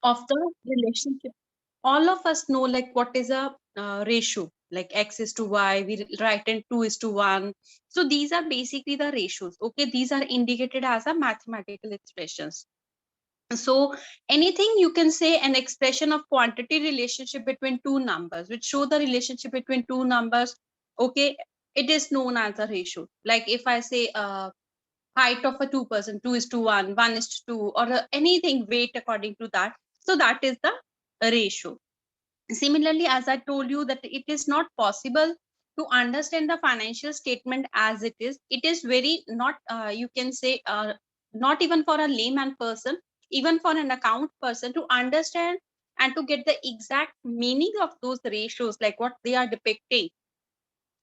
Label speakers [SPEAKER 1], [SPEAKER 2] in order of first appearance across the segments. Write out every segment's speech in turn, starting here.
[SPEAKER 1] of the relationship. All of us know like what is a ratio, like x is to y, we write in 2 is to 1. So these are basically the ratios. Okay, these are indicated as a mathematical expressions. So anything you can say an expression of quantity relationship between two numbers which show the relationship between two numbers. Okay, it is known as a ratio. Like if I say height of a two-person, 2 is to 1, 1 is to 2, or anything weight according to that. So that is the ratio. Similarly, as I told you that it is not possible to understand the financial statement as it is very not, you can say, not even for a layman person, even for an account person to understand and to get the exact meaning of those ratios, like what they are depicting.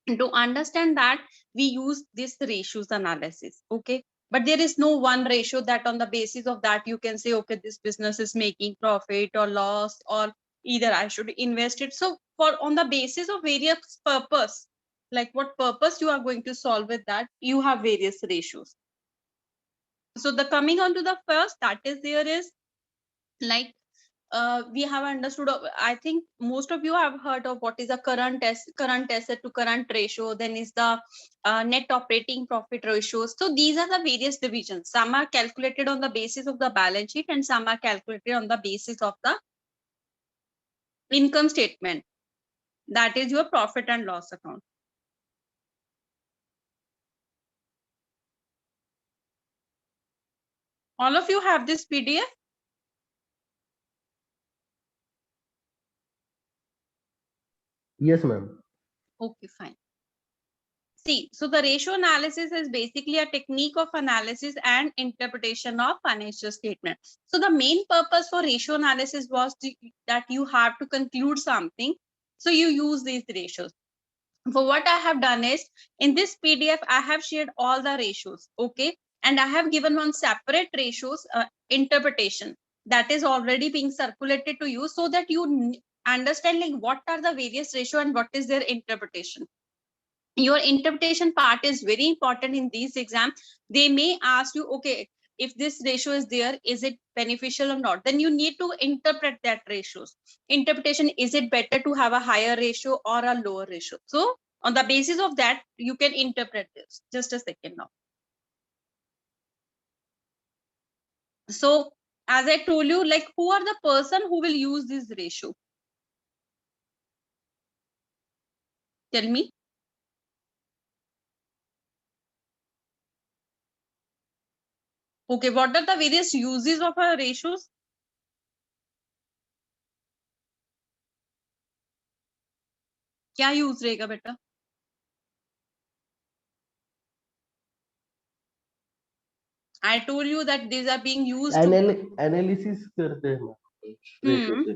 [SPEAKER 1] To understand that, we use this ratios analysis. Okay, but there is no one ratio that on the basis of that you can say, okay, this business is making profit or loss, or either I should invest it. So for on the basis of various purpose, like what purpose you are going to solve with that, you have various ratios. So the coming on to the first, that is there is like we have understood, I think most of you have heard of what is a current asset to current ratio, then is the net operating profit ratios. So these are the various divisions. Some are calculated on the basis of the balance sheet and some are calculated on the basis of the income statement, that is your profit and loss account. All of you have this PDF?
[SPEAKER 2] Yes, ma'am.
[SPEAKER 1] Okay, fine. See, so the ratio analysis is basically a technique of analysis and interpretation of financial statements. So the main purpose for ratio analysis was that you have to conclude something. So you use these ratios. For what I have done is, in this PDF, I have shared all the ratios. Okay. And I have given one separate ratios interpretation that is already being circulated to you so that you understand like what are the various ratio and what is their interpretation. Your interpretation part is very important in these exams. They may ask you, okay, if this ratio is there, is it beneficial or not? Then you need to interpret that ratios. Interpretation, is it better to have a higher ratio or a lower ratio? So on the basis of that, you can interpret this. Just a second now. So as I told you, like who are the person who will use this ratio? Tell me. Okay, what are the various uses of a ratios? क्या use रहेगा बेटा? I told you that these are being used to
[SPEAKER 2] analysis करते हैं ma'am ratio से,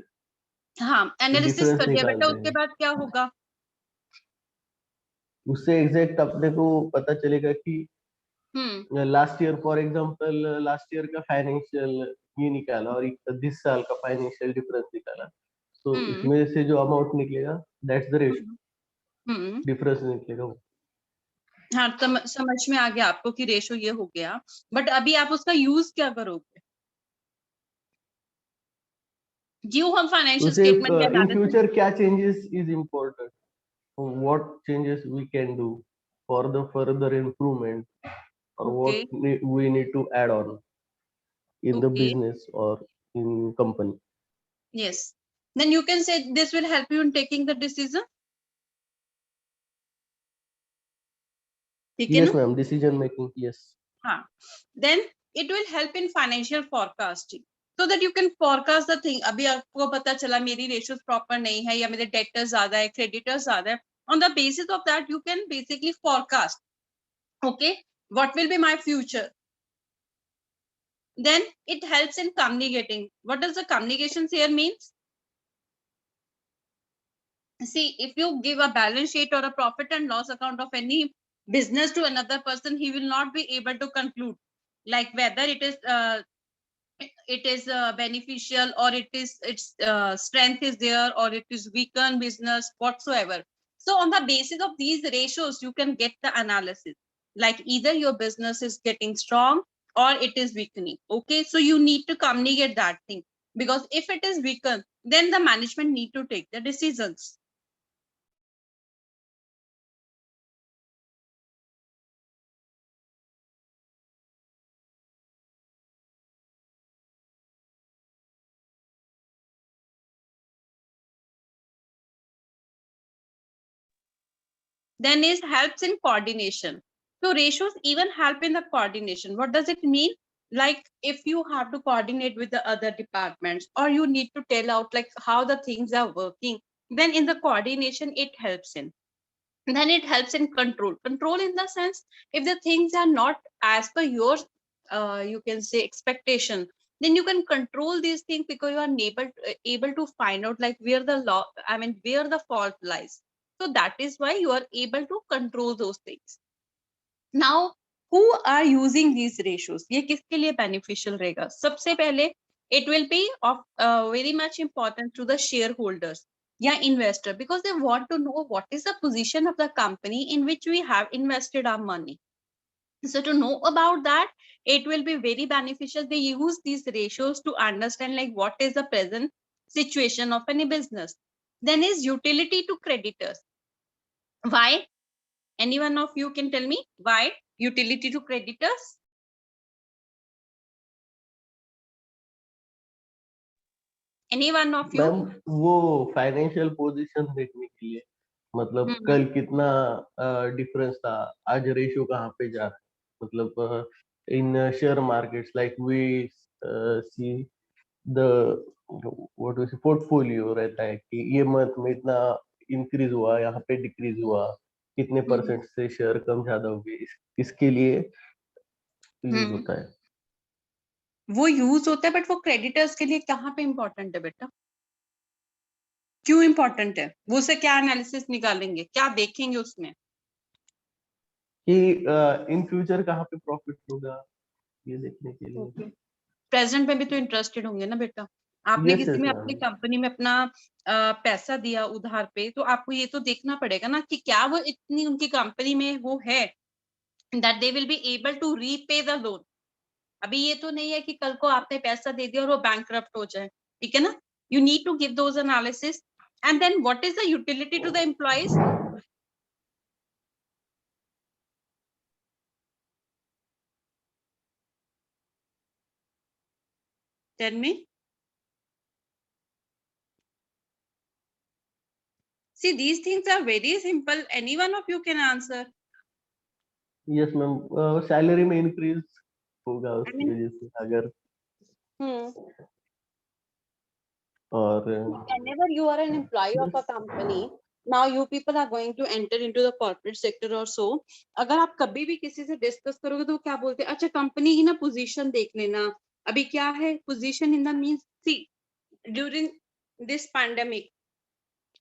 [SPEAKER 1] हाँ analysis
[SPEAKER 2] difference
[SPEAKER 1] कर दिया बेटा,
[SPEAKER 2] निकालते
[SPEAKER 1] उसके
[SPEAKER 2] हैं,
[SPEAKER 1] बाद क्या होगा?
[SPEAKER 2] उससे एग्जैक्ट अपने को पता चलेगा कि last year for example last year का फाइनेंशियल ये निकाला और 20 साल का फाइनेंशियल डिफरेंस निकाला, तो उसमें से जो अमाउंट निकलेगा दैट्स द रेशियो, डिफरेंस निकलेगा वो।
[SPEAKER 1] हाँ, समझ में आ गया आपको कि रेशो ये हो गया, बट अभी आप उसका यूज क्या करोगे? क्यों हम फाइनेंशियल
[SPEAKER 2] तो सिर्फ
[SPEAKER 1] स्टेटमेंट के
[SPEAKER 2] इन
[SPEAKER 1] एनालिसिस?
[SPEAKER 2] फ्यूचर क्या changes is important, what changes we can do for the further improvement, or
[SPEAKER 1] okay
[SPEAKER 2] what we need to add on in the
[SPEAKER 1] okay
[SPEAKER 2] business or in company.
[SPEAKER 1] Yes, then you can say this will help you in taking the decision. ठीक है
[SPEAKER 2] Yes
[SPEAKER 1] ना?
[SPEAKER 2] ma'am, decision making, yes.
[SPEAKER 1] हाँ, then it will help in financial forecasting, so that you can forecast the thing. अभी आपको पता चला मेरी ratios proper नहीं है या मेरे debtors ज्यादा है, creditors ज्यादा है. On the basis of that, you can basically forecast. Okay, what will be my future? Then it helps in communicating. What does the communications here means? See, if you give a balance sheet or a profit and loss account of any business to another person, he will not be able to conclude like whether it is beneficial or its strength is there or it is weakened business whatsoever. So on the basis of these ratios, you can get the analysis like either your business is getting strong or it is weakening. Okay, so you need to communicate that thing. because if it is weaker, then the management need to take the decisions. Then is helps in coordination. So ratios even help in the coordination. What does it mean? Like if you have to coordinate with the other departments, or you need to tell out like how the things are working, then in the coordination it helps in. Then it helps in control in the sense, if the things are not as per your you can say expectation, then you can control these things, because you are able to find out like where the law, I mean where the fault lies. So that is why you are able to control those things. Now who are using these ratios, ये किसके लिए beneficial रहेगा? सबसे पहले it will be of very much important to the shareholders, yeah, investor, because they want to know what is the position of the company in which we have invested our money. So to know about that, it will be very beneficial. They use these ratios to understand like what is the present situation of any business. Then is utility to creditors. Why? Any one of you can tell me why utility to creditors? Any one of you?
[SPEAKER 2] Ma'am वो financial position देखने के लिए, मतलब कल कितना difference था, आज ratio कहाँ पे जा रहा है, मतलब in share markets like we see the what is portfolio रहता है कि ये मंथ में इतना इंक्रीज हुआ, यहाँ पे डिक्रीज हुआ, कितने परसेंट से शेयर कम ज्यादा हो गए, इसके लिए यूज होता है।
[SPEAKER 1] वो यूज होता है, बट वो क्रेडिटर्स के लिए कहाँ पे इम्पोर्टेंट है बेटा? क्यों इम्पोर्टेंट है? वो से क्या एनालिसिस निकालेंगे, क्या देखेंगे उसमें
[SPEAKER 2] कि इन फ्यूचर कहाँ पे प्रॉफिट होगा, ये देखने के लिए।
[SPEAKER 1] प्रेजेंट में भी तो इंटरेस्टेड होंगे ना बेटा। आपने किसी में अपनी कंपनी में अपना पैसा दिया उधार पे, तो आपको ये तो देखना पड़ेगा ना कि क्या वो इतनी उनकी कंपनी में वो है that they will be able to repay the loan. अभी ये तो नहीं है कि कल को आपने पैसा दे दिया और वो बैंकक्रप्ट हो जाए, ठीक है ना? You need to give those analysis. And then what is the utility to the employees? Tell me. See, these things are very simple. Any one of you can answer.
[SPEAKER 2] Yes, ma'am. Salary में increase होगा उसकी वजह से, अगर और
[SPEAKER 1] whenever you are an employee of a company, now you people are going to enter into the corporate sector or so. अगर आप कभी भी किसी से डिस्कस करोगे तो क्या बोलते हैं, अच्छा कंपनी की ना पोजीशन देख लेना, अभी क्या है position in the means. See during this pandemic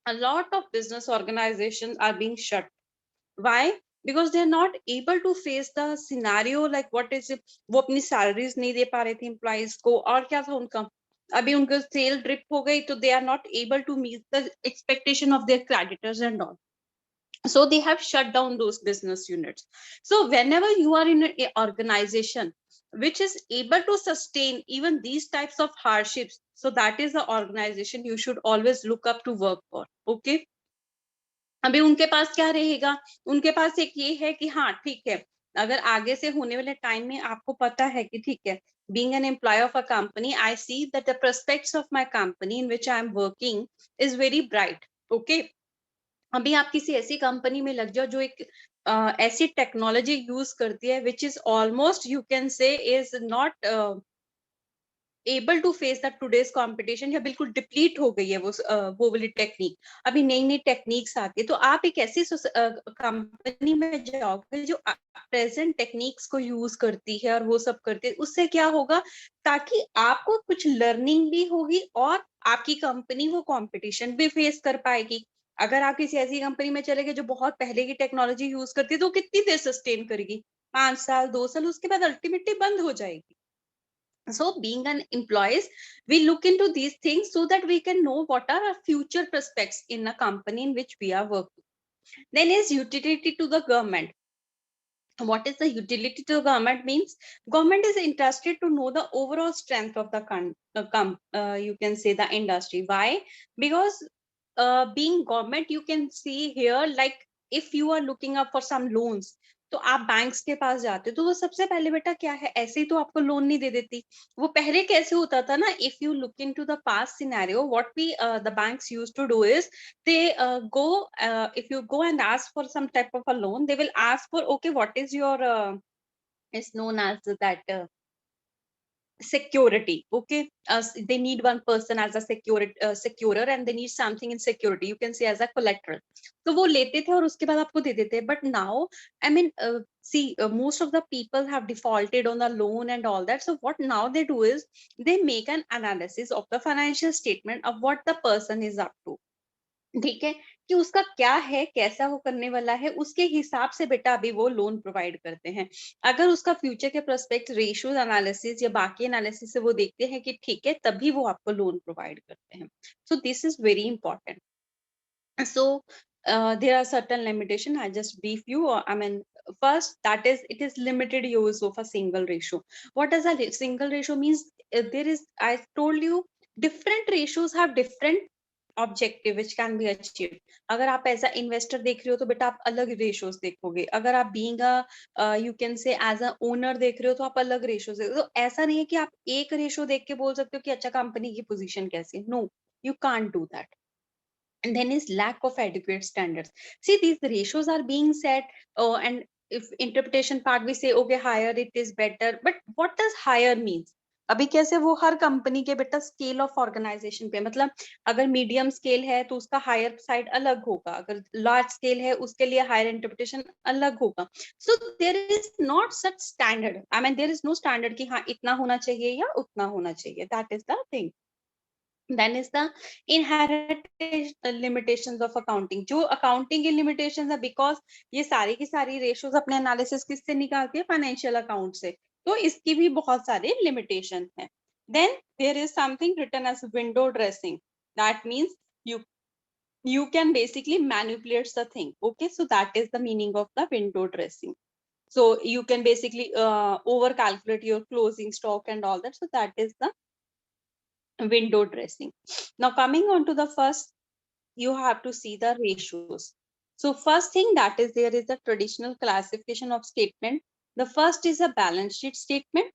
[SPEAKER 1] a lot of business organizations are being shut. Why? Because they are not able to face the scenario like what is it, वो अपनी salaries नहीं दे पा रहे थे employees को, और क्या था उनका, अभी उनका सेल ड्रिप हो गई, तो they are not able to meet the expectation of their creditors and all. So they have shut down those business units. So whenever you are in an organization which is able to sustain even these types of hardships, so that is the organization you should always look up to work for. Okay. अभी उनके पास क्या रहेगा, उनके पास एक ये है कि हाँ ठीक है, अगर आगे से होने वाले टाइम में आपको पता है कि ठीक है, being an employee of a company, I see that the prospects of my company in which I am working is very bright. Okay. अभी आप किसी ऐसी कंपनी में लग जाओ जो एक ऐसी टेक्नोलॉजी यूज करती है which is almost you can say is not able to face that today's competition, या बिल्कुल डिप्लीट हो गई है वो वाली टेक्निक। अभी नई नई टेक्निक्स आती है, तो आप एक ऐसी कंपनी में जाओगे जो प्रेजेंट टेक्निक्स को यूज करती है और वो सब करती है। उससे क्या होगा, ताकि आपको कुछ लर्निंग भी होगी और आपकी कंपनी वो कंपटीशन भी फेस कर पाएगी। अगर आप किसी ऐसी कंपनी में चले गए जो बहुत पहले की टेक्नोलॉजी यूज करती है, तो कितनी देर सस्टेन करेगी, 5 साल 2 साल, उसके बाद अल्टीमेटली बंद हो जाएगी। So being an employees, we look into these things so that we can know what are our future prospects in a company in which we are working. Then is utility to the government. What is the utility to government means? Government is interested to know the overall strength of the you can say the industry. Why? Because being government, you can see here, like if you are looking up for some loans, तो आप banks के पास जाते हो तो वो सबसे पहले बेटा क्या है, ऐसे ही तो आपको लोन नहीं दे देती। वो पहले कैसे होता था ना, if you look into the past scenario, what we the banks used to do is, they go if you go and ask for some type of a loan, they will ask for, okay, what is your is known as that security, okay, they need one person as a security securer, and they need something in security, you can say as a collateral. तो वो लेते थे और उसके बाद आपको दे देते, but now I mean see most of the people have defaulted on the loan and all that, so what now they do is they make an analysis of the financial statement of what the person is up to, ठीक है, कि उसका क्या है, कैसा वो करने वाला है, उसके हिसाब से बेटा अभी वो लोन प्रोवाइड करते हैं। अगर उसका फ्यूचर के प्रोस्पेक्ट रेशियोज एनालिसिस या बाकी एनालिसिस से वो देखते हैं कि ठीक है, तभी वो आपको लोन प्रोवाइड करते हैं। So this is very important. So there are certain limitation. I just brief you. I mean, first, that is, it is limited use of a single ratio. What does a single ratio means? There is, I told you, different ratios have different objective which can be achieve. अगर आप as a investor देख रहे हो तो बेटा आप अलग ratios देखोगे, अगर आप being you can say as a owner देख रहे हो तो आप अलग रेशियोज देखोगे। तो ऐसा नहीं है कि आप एक रेशियो देख के बोल सकते हो कि अच्छा कंपनी की पोजीशन कैसी है, no, you can't do that. And then is lack of adequate standards. See, these ratios are being set, and if interpretation part we say okay, higher it is better, but what does higher means? अभी कैसे वो हर company के बेटा scale of organisation पे, मतलब अगर medium scale है तो उसका हायर साइड अलग होगा, अगर लार्ज स्केल है उसके लिए हायर इंटरप्रिटेशन अलग होगा। So there is not such standard, I mean there is no standard कि हाँ इतना होना चाहिए या उतना होना चाहिए, that is the thing. Then is the inherent limitations of accounting. जो accounting की limitations है, because ये सारी की सारी ratios अपने analysis किससे निकालती है, financial account से, तो इसकी भी बहुत सारे limitation है। Then there is something written as window dressing. That means you can basically manipulate the thing. Okay, so that is the meaning of the window dressing. So you can basically over calculate your closing stock and all that. So that is the window dressing. Now coming on to the first, you have to see the ratios. So first thing that is there is the traditional classification of statement. The first is a balance sheet statement,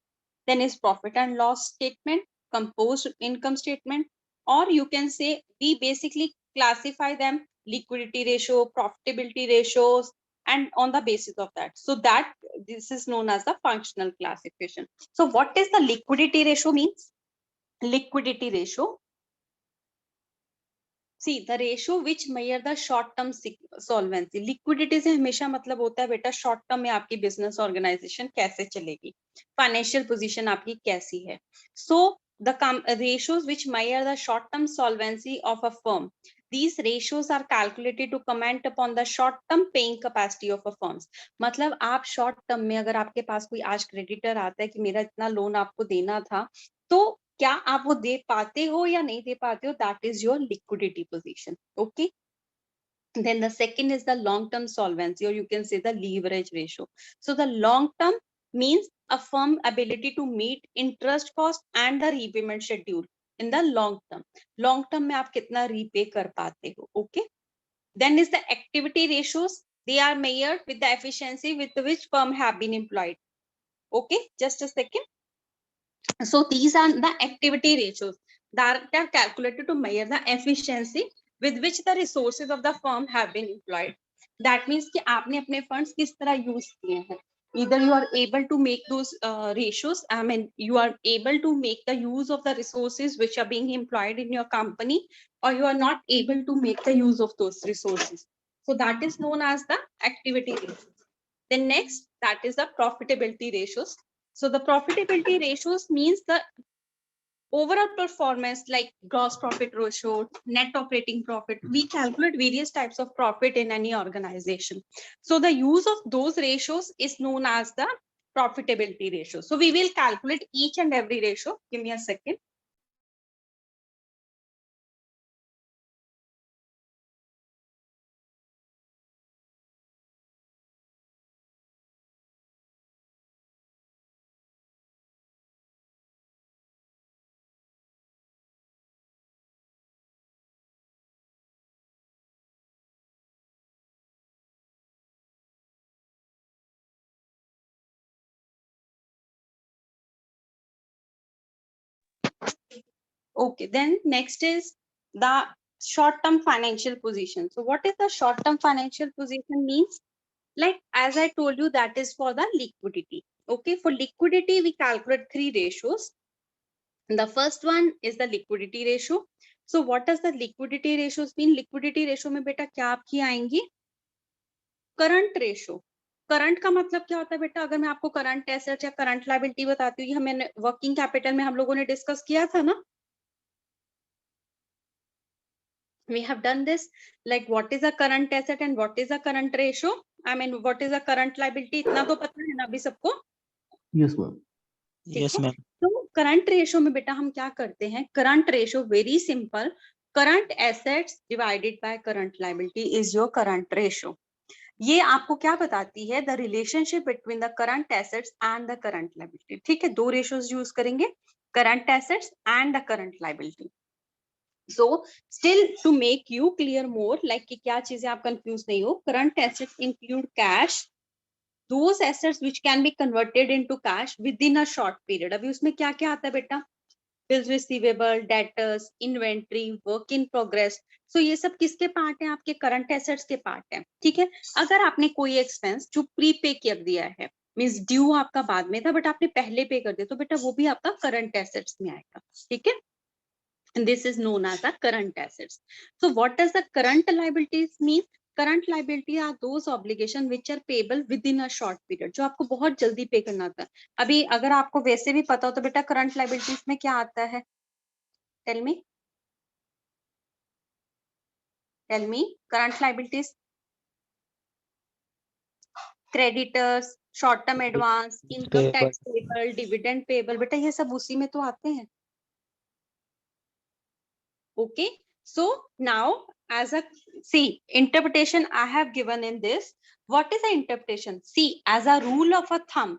[SPEAKER 1] then is profit and loss statement, composed income statement, or you can say we basically classify them liquidity ratio, profitability ratios, and on the basis of that. So that this is known as the functional classification. So what is the liquidity ratio means? Liquidity ratio, see the ratio which measure the short term solvency. Liquidity से हमेशा मतलब होता है बेटा short term में आपकी business organisation कैसे चलेगी, फाइनेंशियल पोजीशन आपकी कैसी है। सो the ratios which measure the short term solvency of a firm, these ratios are calculated to comment upon the short term paying capacity of a firm. मतलब आप short term में अगर आपके पास कोई आज क्रेडिटर आता है कि मेरा इतना लोन आपको देना था, तो क्या आप वो दे पाते हो या नहीं दे पाते हो, that is your liquidity position. Okay, then the second is the long term solvency, or you can say the leverage ratio. So the long term means a firm ability to meet interest cost and the repayment schedule in the long term. Long term में आप कितना repay कर पाते हो। Okay, then is the activity ratios, they are measured with the efficiency with which firm have been employed। Okay, just a second. So these are the activity ratios that are calculated to measure the efficiency with which the resources of the firm have been employed. That means कि आपने अपने funds किस तरह use किए हैं। Either you are able to make those ratios, I mean you are able to make the use of the resources which are being employed in your company, or you are not able to make the use of those resources. So that is known as the activity ratios. Then next, that is the profitability ratios. So the profitability ratios means the overall performance, like gross profit ratio, net operating profit. We calculate various types of profit in any organization. So the use of those ratios is known as the profitability ratio. So we will calculate each and every ratio. Give me a second. Okay, then next is the short-term financial position. So what is the short-term financial position means? Like, as I told you, that is for the liquidity. Okay, for liquidity, we calculate 3 ratios. The first one is the liquidity ratio. So what does the liquidity ratios mean? Liquidity ratio में बेटा क्या आपकी आएंगी? Current ratio. Current का मतलब क्या होता है बेटा? अगर मैं आपको करंट एसेट या करंट लायबिलिटी बताती हूँ, हमें वर्किंग कैपिटल में हम लोगों ने डिस्कस किया था ना. We have done this, like what is a current asset and what is a current ratio. I mean, what is a current liability? इतना तो पता है ना अभी सबको?
[SPEAKER 2] Yes ma'am.
[SPEAKER 3] Yes ma'am.
[SPEAKER 1] तो करंट रेशो में बेटा हम क्या करते हैं? Current ratio very simple, current assets divided by current liability is your current ratio. ये आपको क्या बताती है? The relationship between the current assets and the current liability. ठीक है, 2 रेशोज यूज करेंगे, current assets and the current liability. So still to make you clear more, like कि क्या चीजें आप कंफ्यूज नहीं हो, current assets include cash, those assets which can be converted into cash within a short period. अभी उसमें क्या क्या आता है बेटा? Bills receivable, debtors, inventory, work in progress. So ये सब किसके पार्ट है? आपके current assets के पार्ट है. ठीक है, अगर आपने कोई एक्सपेंस जो प्रीपे कर दिया है, मीन्स ड्यू आपका बाद में था बट आपने पहले पे कर दिया, तो बेटा वो भी आपका करंट एसेट्स में आएगा. ठीक है, and this is known as the current assets. So what does the current liabilities mean? Current liability are those obligation which are payable within a short period, जो आपको बहुत जल्दी पे करना होता है. अभी अगर आपको वैसे भी पता हो तो बेटा current liabilities में क्या आता है? Tell me. Tell me. Current liabilities. Creditors, short term advance, income tax payable, dividend payable. बेटा ये सब उसी में तो आते हैं. Okay, so now as a see interpretation I have given in this. What is the interpretation? See, as a rule of a thumb,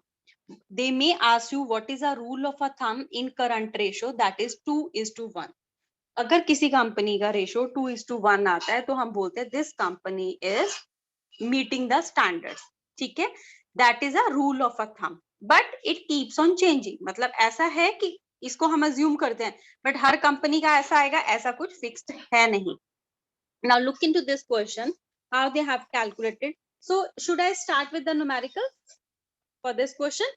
[SPEAKER 1] they may ask you what is a rule of a thumb in current ratio, that is 2:1. अगर किसी company का ratio 2:1 आता है तो हम बोलते हैं this company is meeting the standards. ठीक है, that is a rule of a thumb, but it keeps on changing. मतलब ऐसा है कि इसको हम अज्यूम करते हैं, बट हर कंपनी का ऐसा आएगा, ऐसा कुछ फिक्स्ड है नहीं. Now look into this question, how they have calculated. So should I start with the numerical for this question?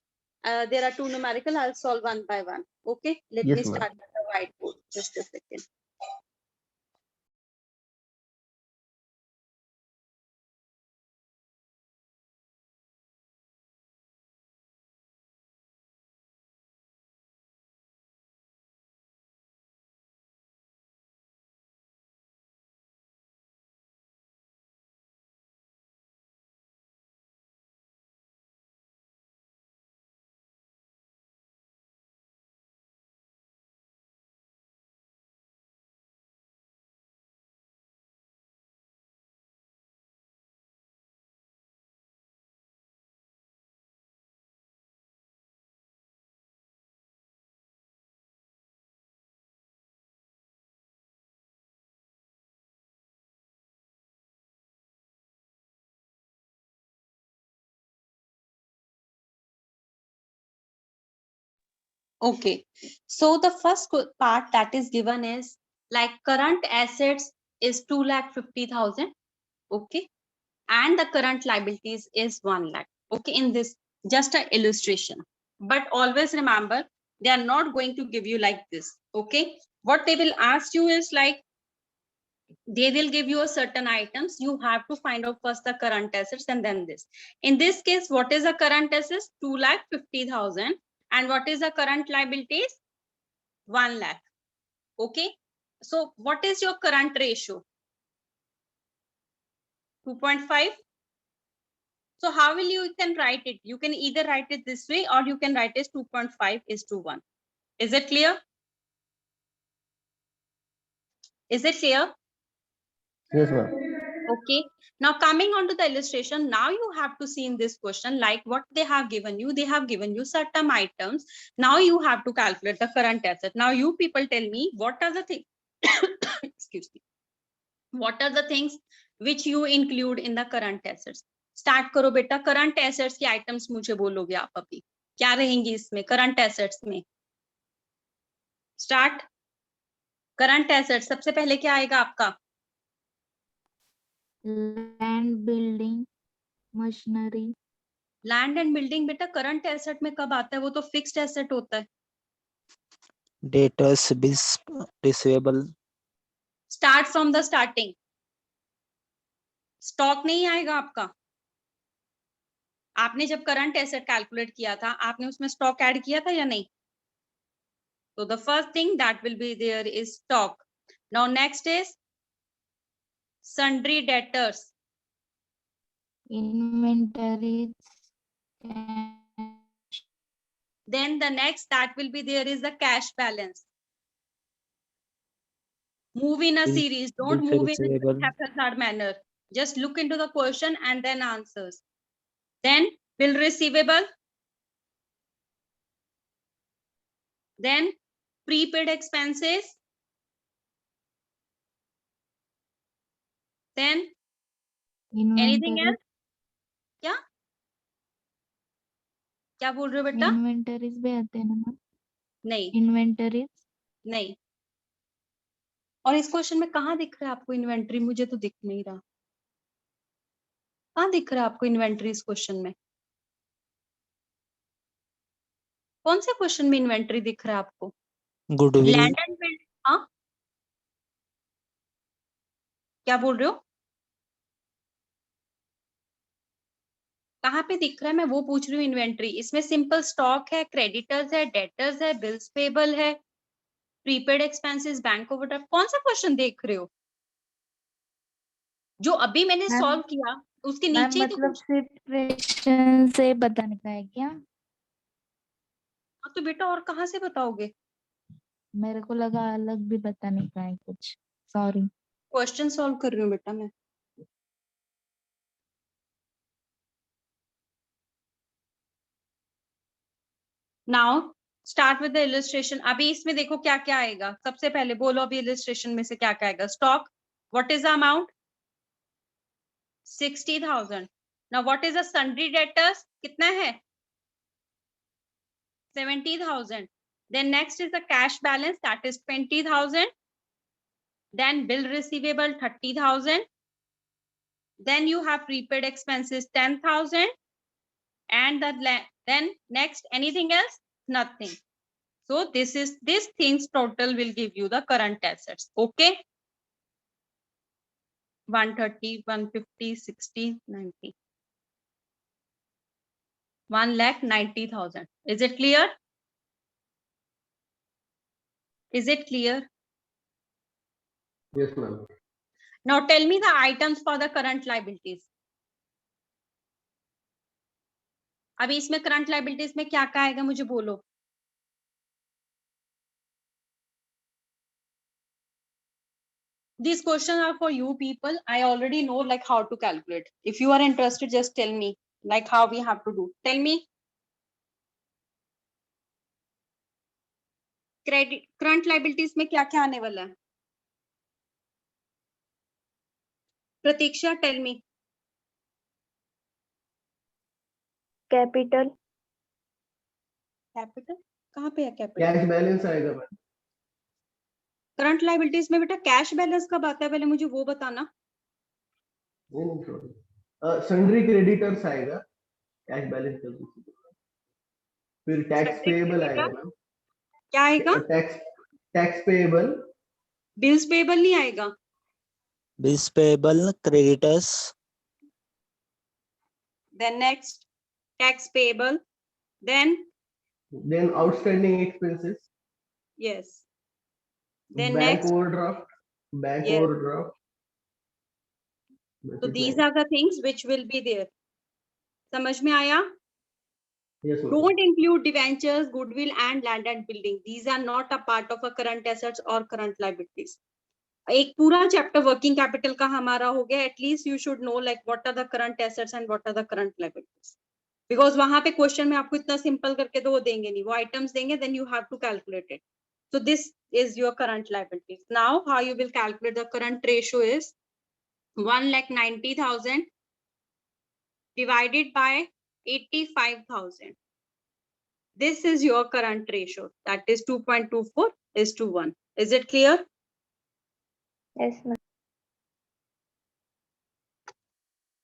[SPEAKER 1] There are 2 numerical. I'll solve one by one. Okay, let
[SPEAKER 2] Yes,
[SPEAKER 1] me
[SPEAKER 2] ma'am.
[SPEAKER 1] start with the whiteboard. Just a second. Okay, so the first part that is given is like current assets is 2,50,000. Okay, and the current liabilities is 1 lakh. Okay, in this just an illustration, but always remember they are not going to give you like this. Okay, what they will ask you is like they will give you a certain items. You have to find out first the current assets and then this. In this case, what is the current assets? 2,50,000. And what is the current liabilities? 1 lakh. Okay. So what is your current ratio? 2.5. So how will you can write it? You can either write it this way or you can write it 2.5:1. Is it clear? Is it clear?
[SPEAKER 2] Yes ma'am.
[SPEAKER 1] Okay, now coming on to the illustration, now you have to see in this question like what they have given you. They have given you certain items. Now you have to calculate the current asset. Now you people tell me what are the things excuse me, what are the things which you include in the current assets. Start करो बेटा, current assets की items मुझे बोलोगे आप अभी क्या रहेंगी इसमें current assets में. स्टार्ट। करंट एसेट सबसे पहले क्या आएगा आपका?
[SPEAKER 3] Land, building, machinery.
[SPEAKER 1] Land and building बेटा करंट एसेट में कब आता है? वो तो फिक्स्ड एसेट होता है।
[SPEAKER 4] Debtors, bills, receivable.
[SPEAKER 1] Start from the starting. Stock नहीं आएगा आपका। आपने जब करंट एसेट कैलकुलेट किया था, आपने उसमें स्टॉक ऐड किया था या नहीं? So the first thing that will be there is stock. Now next is sundry debtors.
[SPEAKER 3] Inventories.
[SPEAKER 1] Then the next that will be there is the cash balance. Move in a series. Don't move in a haphazard manner. Just look into the question and then answers. Then bill receivable. Then prepaid expenses. Then anything else? क्या क्या बोल रहे हो बेटा?
[SPEAKER 3] Inventories भी आते हैं ना?
[SPEAKER 1] नहीं,
[SPEAKER 3] इन्वेंटरीज
[SPEAKER 1] नहीं। और इस क्वेश्चन में कहाँ दिख रहा है आपको इन्वेंट्री? मुझे तो दिख नहीं रहा। कहाँ दिख रहा है आपको इन्वेंट्री इस क्वेश्चन में? कौन से क्वेश्चन में इन्वेंट्री दिख रहा है आपको?
[SPEAKER 4] गुडविल।
[SPEAKER 1] Land and build. हाँ, क्या बोल रहे हो? कहाँ पे दिख रहा है? मैं वो पूछ रही हूँ। इन्वेंट्री इसमें सिंपल स्टॉक है, क्रेडिटर्स है, डेटर्स है, बिल्स पेबल है, प्रीपेड एक्सपेंसेस, बैंक ओवरड्राफ्ट। कौन सा क्वेश्चन देख रहे हो? जो अभी मैंने सॉल्व किया उसके नीचे ही तो
[SPEAKER 3] मतलब सिर्फ फ्रैक्शन से बताने का है क्या?
[SPEAKER 1] तो बेटा और कहाँ से बताओगे?
[SPEAKER 3] मेरे को लगा अलग भी बताने का है कुछ। सॉरी।
[SPEAKER 1] क्वेश्चन सॉल्व कर रही हूँ बेटा मैं। Now start with the illustration. अभी इसमें देखो क्या क्या आएगा। सबसे पहले बोलो अभी इलस्ट्रेशन में से क्या क्या आएगा। Stock, what is the amount? 60,000। Now what is the sundry debtors? कितना है? 70,000। Then next is the cash balance, that is 20,000। Then bill receivable 30,000। then you have prepaid expenses 10,000, and then next anything else? Nothing. So this things total will give you the current assets. Okay, 130, 150, 60, 90, 1,90,000. Is it clear? Is it clear?
[SPEAKER 2] Yes ma'am.
[SPEAKER 1] Now tell me the items for the current liabilities. अभी इसमें current liabilities में क्या क्या आएगा मुझे बोलो। These questions are for you people. I already know like how to calculate. If you are interested, just tell me like how we have to do. Tell me. Credit current liabilities में क्या क्या आने वाला है? प्रतीक्षा, tell me.
[SPEAKER 3] Capital.
[SPEAKER 1] Capital कहाँ पे है? Capital
[SPEAKER 2] cash balance आएगा मैम।
[SPEAKER 1] करंट लाइबिलिटीज में बेटा कैश बैलेंस कब आता है? पहले मुझे वो बताना।
[SPEAKER 2] सन्ड्री क्रेडिटर्स आएगा कैश बैलेंस कर दीजिए। फिर टैक्स पेएबल आएगा मैम।
[SPEAKER 1] क्या आएगा?
[SPEAKER 2] Tax payable.
[SPEAKER 1] बिल्स पेएबल नहीं आएगा।
[SPEAKER 4] Bills payable, creditors.
[SPEAKER 1] Then next tax payable, then
[SPEAKER 2] outstanding expenses.
[SPEAKER 1] Yes, then
[SPEAKER 2] bank
[SPEAKER 1] next
[SPEAKER 2] overdraft.
[SPEAKER 1] So these are the things which will be there. समझ में आया?
[SPEAKER 2] Yes,
[SPEAKER 1] don't include debentures, goodwill and land and building. These are not a part of a current assets or current liabilities. एक पूरा chapter working capital का हमारा हो गया. At least you should know like what are the current assets and what are the current liabilities. Because वहां पे question में आपको इतना सिंपल करके तो वो देंगे नहीं, वो आइटम्स देंगे, then you have to calculate it. So this is your current liabilities. Now how you will calculate the current ratio is 1,90,000 divided by 85,000. This is your current ratio, that is 2.24:1. Is it clear?
[SPEAKER 5] Yes, ma'am.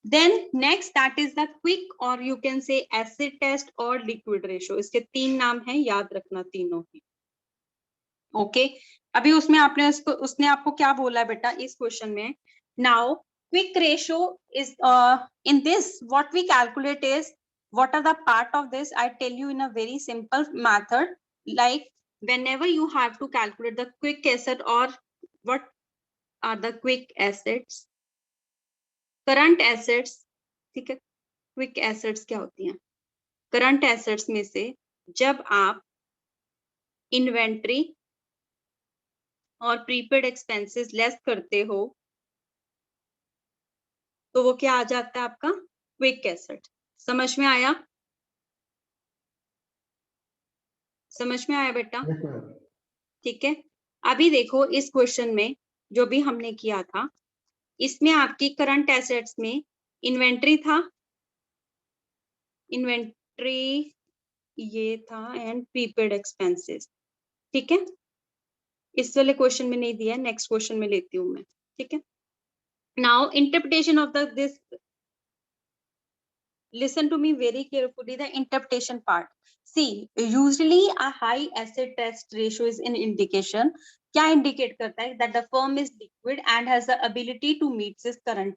[SPEAKER 1] Then next, that is the quick or you can say acid test और liquid ratio. इसके 3 नाम हैं, याद रखना तीनों ही. Okay अभी उसमें उसने आपको क्या बोला बेटा इस क्वेश्चन में. Now quick ratio is in this what we calculate is what are the part of this. I tell you in a very simple method, like whenever you have to calculate the quick acid or what are the quick acids, current assets. ठीक है, quick assets क्या होती हैं? Current assets में से जब आप inventory और प्रीपेड एक्सपेंसेस लेस करते हो तो वो क्या आ जाता है आपका? Quick asset. समझ में आया? समझ में आया बेटा? ठीक है, अभी देखो इस क्वेश्चन में जो भी हमने किया था, इसमें आपकी करंट एसेट्स में इन्वेंट्री था, इन्वेंट्री ये था एंड प्रीपेड एक्सपेंसेस. ठीक है, इस वाले क्वेश्चन में नहीं दिया, नेक्स्ट क्वेश्चन में लेती हूँ मैं. ठीक है, now interpretation of this, listen to me very carefully, the interpretation part. See, usually a high asset test ratio is an indication. क्या indicate करता है? That the firm is liquid and has the ability to meet its current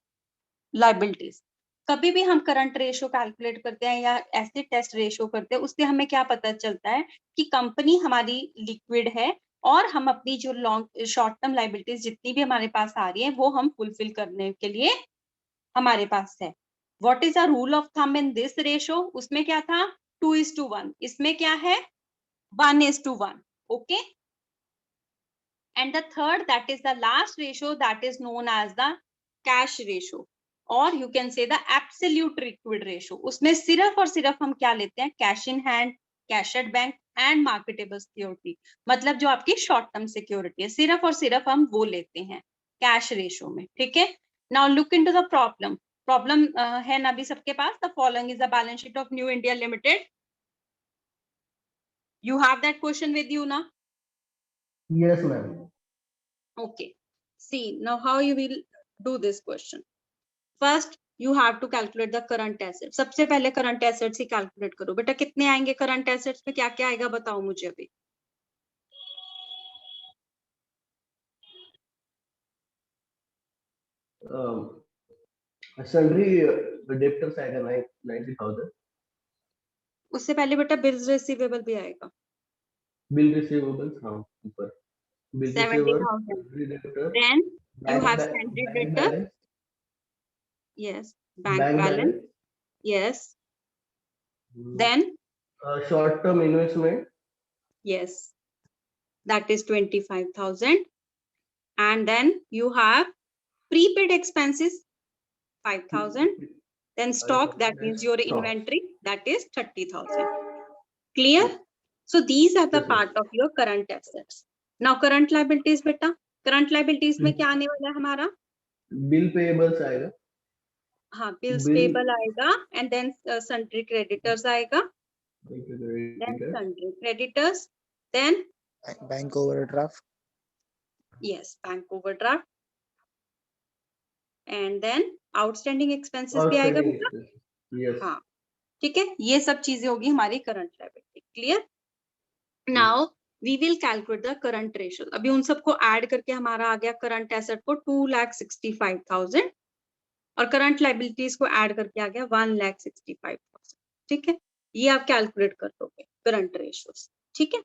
[SPEAKER 1] liabilities. कभी भी हम current ratio calculate करते हैं या acid test ratio करते हैं, उससे हमें क्या पता चलता है कि कंपनी हमारी लिक्विड है और हम अपनी जो लॉन्ग शॉर्ट टर्म लाइबिलिटीज जितनी भी हमारे पास आ रही है वो हम फुलफिल करने के लिए हमारे पास है. What is the rule of thumb in this ratio? उसमें क्या था? 2:1. इसमें क्या है? 1:1. Okay, and the third that is the last ratio that is known as the cash ratio और you can say the absolute liquid ratio. उसमें सिर्फ और सिर्फ हम क्या लेते हैं? Cash in hand, cash at bank and marketable security. मतलब जो आपकी शॉर्ट टर्म सिक्योरिटी है, सिर्फ और सिर्फ हम वो लेते हैं कैश रेशियो में. ठीक है, now look into the problem. Problem है ना अभी सबके पास? The following is the balance sheet of new India limited. You have that question with you ना?
[SPEAKER 2] Yes, ma'am.
[SPEAKER 1] Okay, see now how you will do this question. First you have to calculate the current assets. सबसे पहले current assets ही calculate करो. बेटा कितने आएंगे current assets में? क्या क्या आएगा बताओ मुझे अभी.
[SPEAKER 2] Sundry debtors आएगा 90,000.
[SPEAKER 1] उससे पहले बेटा bills receivable भी आएगा.
[SPEAKER 2] Bill receivables हाँ ऊपर. Bill
[SPEAKER 1] 70,000.
[SPEAKER 2] receivables.
[SPEAKER 1] Then you
[SPEAKER 2] Bank
[SPEAKER 1] have
[SPEAKER 2] ba-
[SPEAKER 1] standard
[SPEAKER 2] bank
[SPEAKER 1] debtor.
[SPEAKER 2] balance.
[SPEAKER 1] Yes, bank balance. Yes. Then
[SPEAKER 2] Short term investment.
[SPEAKER 1] yes, that is 25,000. And then you have prepaid expenses 5,000. Then stock, that means your inventory, that is 30,000. Clear? So these are the part of your current assets. Now current liabilities बेटा, current liabilities में क्या आने वाला है हमारा?
[SPEAKER 2] Bill payables आएगा.
[SPEAKER 1] हाँ, bills payable आएगा and then sundry creditors आएगा. Then sundry creditors, then
[SPEAKER 4] bank overdraft.
[SPEAKER 1] yes, bank overdraft, and then outstanding expenses भी आएगा बेटा.
[SPEAKER 2] Yes.
[SPEAKER 1] हाँ, ठीक है, ये सब चीजें होगी हमारी current liability. Clear? Now we will calculate the current ratio. अभी उन सबको ऐड करके हमारा आ गया करंट एसेट को 2,65,000 और करंट लायबिलिटीज को ऐड करके आ गया 1,65,000. ठीक है, ये आप कैलकुलेट कर दोगे करंट रेशियोस. ठीक है,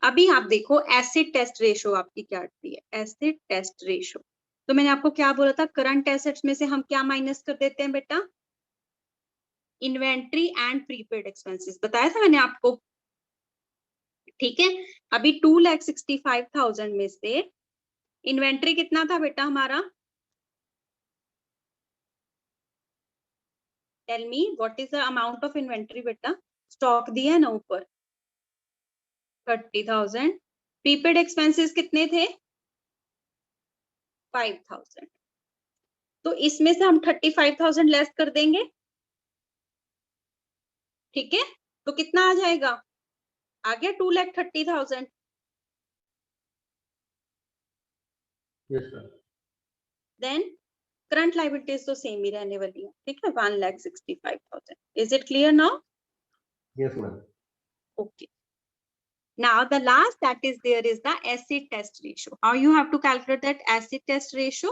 [SPEAKER 1] अभी आप देखो एसिड टेस्ट रेशियो आपकी क्या आती है. एसिड टेस्ट रेशियो, तो मैंने आपको क्या बोला था? करंट एसेट्स में से हम क्या माइनस कर देते हैं बेटा? Inventory and prepaid expenses. बताया था मैंने आपको. ठीक है, अभी 2,65,000 में से इन्वेंट्री कितना था बेटा हमारा? Tell me what is the amount of inventory बेटा? स्टॉक दिया है ना ऊपर, 30,000. प्रीपेड एक्सपेंसेस कितने थे? 5,000. तो इसमें से हम 35,000 लेस कर देंगे. ठीक है, तो कितना आ जाएगा? आ गया 2,30,000.
[SPEAKER 2] Yes, sir.
[SPEAKER 1] Then current liabilities तो सेम ही रहने वाली है, ठीक है, 1,65,000. Is it clear now?
[SPEAKER 2] Yes, ma'am.
[SPEAKER 1] Okay. Now the last that is there is the acid test ratio. How you have to calculate that acid test ratio?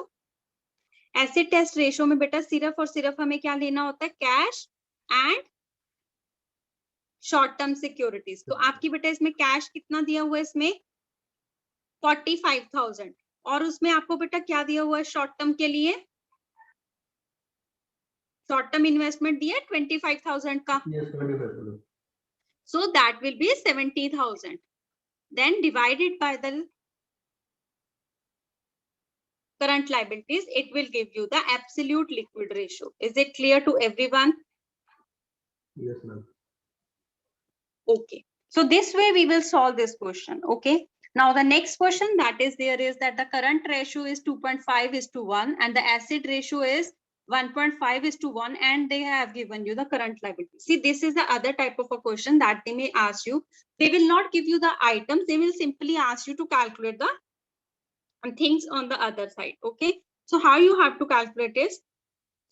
[SPEAKER 1] Acid test ratio में बेटा सिर्फ और सिर्फ हमें क्या लेना होता है, cash and short term securities. तो आपकी बेटा इसमें कैश कितना दिया हुआ है, इसमें 45,000, और उसमें आपको बेटा क्या दिया हुआ है शॉर्ट टर्म के लिए, शॉर्ट टर्म इन्वेस्टमेंट दिया 25,000 का.
[SPEAKER 2] Yes, 25,000.
[SPEAKER 1] So that will be 70,000. Then divided by the current liabilities, it will give you the absolute liquid ratio. Is it clear to everyone?
[SPEAKER 2] Yes, ma'am.
[SPEAKER 1] Okay. So this way we will solve this question. Okay. Now the next question that is there is that the current ratio is 2.5:1 and the asset ratio is 1.5:1, and they have given you the current liability. See, this is the other type of a question that they may ask you. They will not give you the items. They will simply ask you to calculate the things on the other side. Okay. So how you have to calculate is,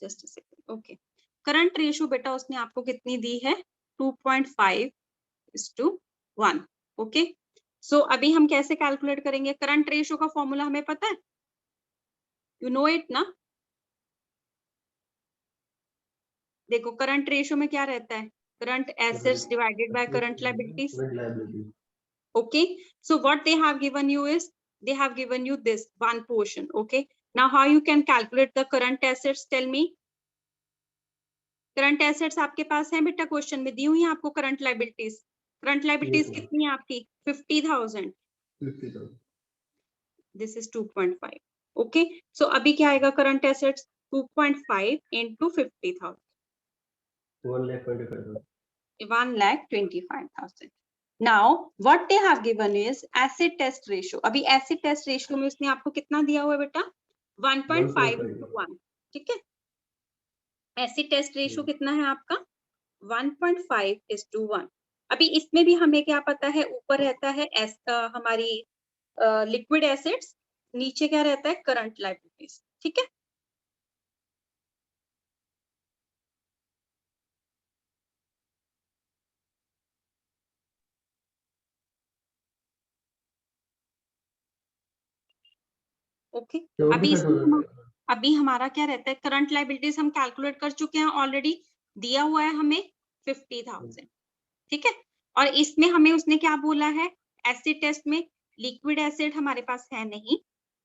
[SPEAKER 1] just a second. Okay. Current ratio beta उसने आपको कितनी दी है, 2.5:1. Okay. So अभी हम कैसे calculate करेंगे? Current ratio का formula हमें पता है, यू नो इट ना. देखो करंट रेशियो में क्या रहता है, current assets divided by current liabilities. Okay. So what they have given you is, they have given you this one portion. Okay. Now how you can calculate the current assets, tell me. Current assets आपके पास है बेटा, question में दी हुई है आपको current liabilities. Current liabilities कितनी है आपकी, 50,000.
[SPEAKER 2] 50,000.
[SPEAKER 1] This is 2.5. ओके. सो अभी क्या आएगा current assets, 2.5 into 50,000,
[SPEAKER 2] 1,25,000.
[SPEAKER 1] 1,25,000. Now what they have given is acid test ratio. अभी acid test ratio में उसने आपको कितना दिया हुआ है बेटा, 1.5:1. ठीक है. acid test ratio कितना है आपका, 1.5:1. अभी इसमें भी हमें क्या पता है, ऊपर रहता है हमारी लिक्विड एसेट्स, नीचे क्या रहता है, करंट लायबिलिटीज. ठीक है. ओके. अभी हमारा क्या रहता है, करंट लायबिलिटीज हम कैलकुलेट कर चुके हैं ऑलरेडी, दिया हुआ है हमें 50,000. ठीक है. और इसमें हमें उसने क्या बोला है, एसिड टेस्ट में लिक्विड एसिड हमारे पास है नहीं,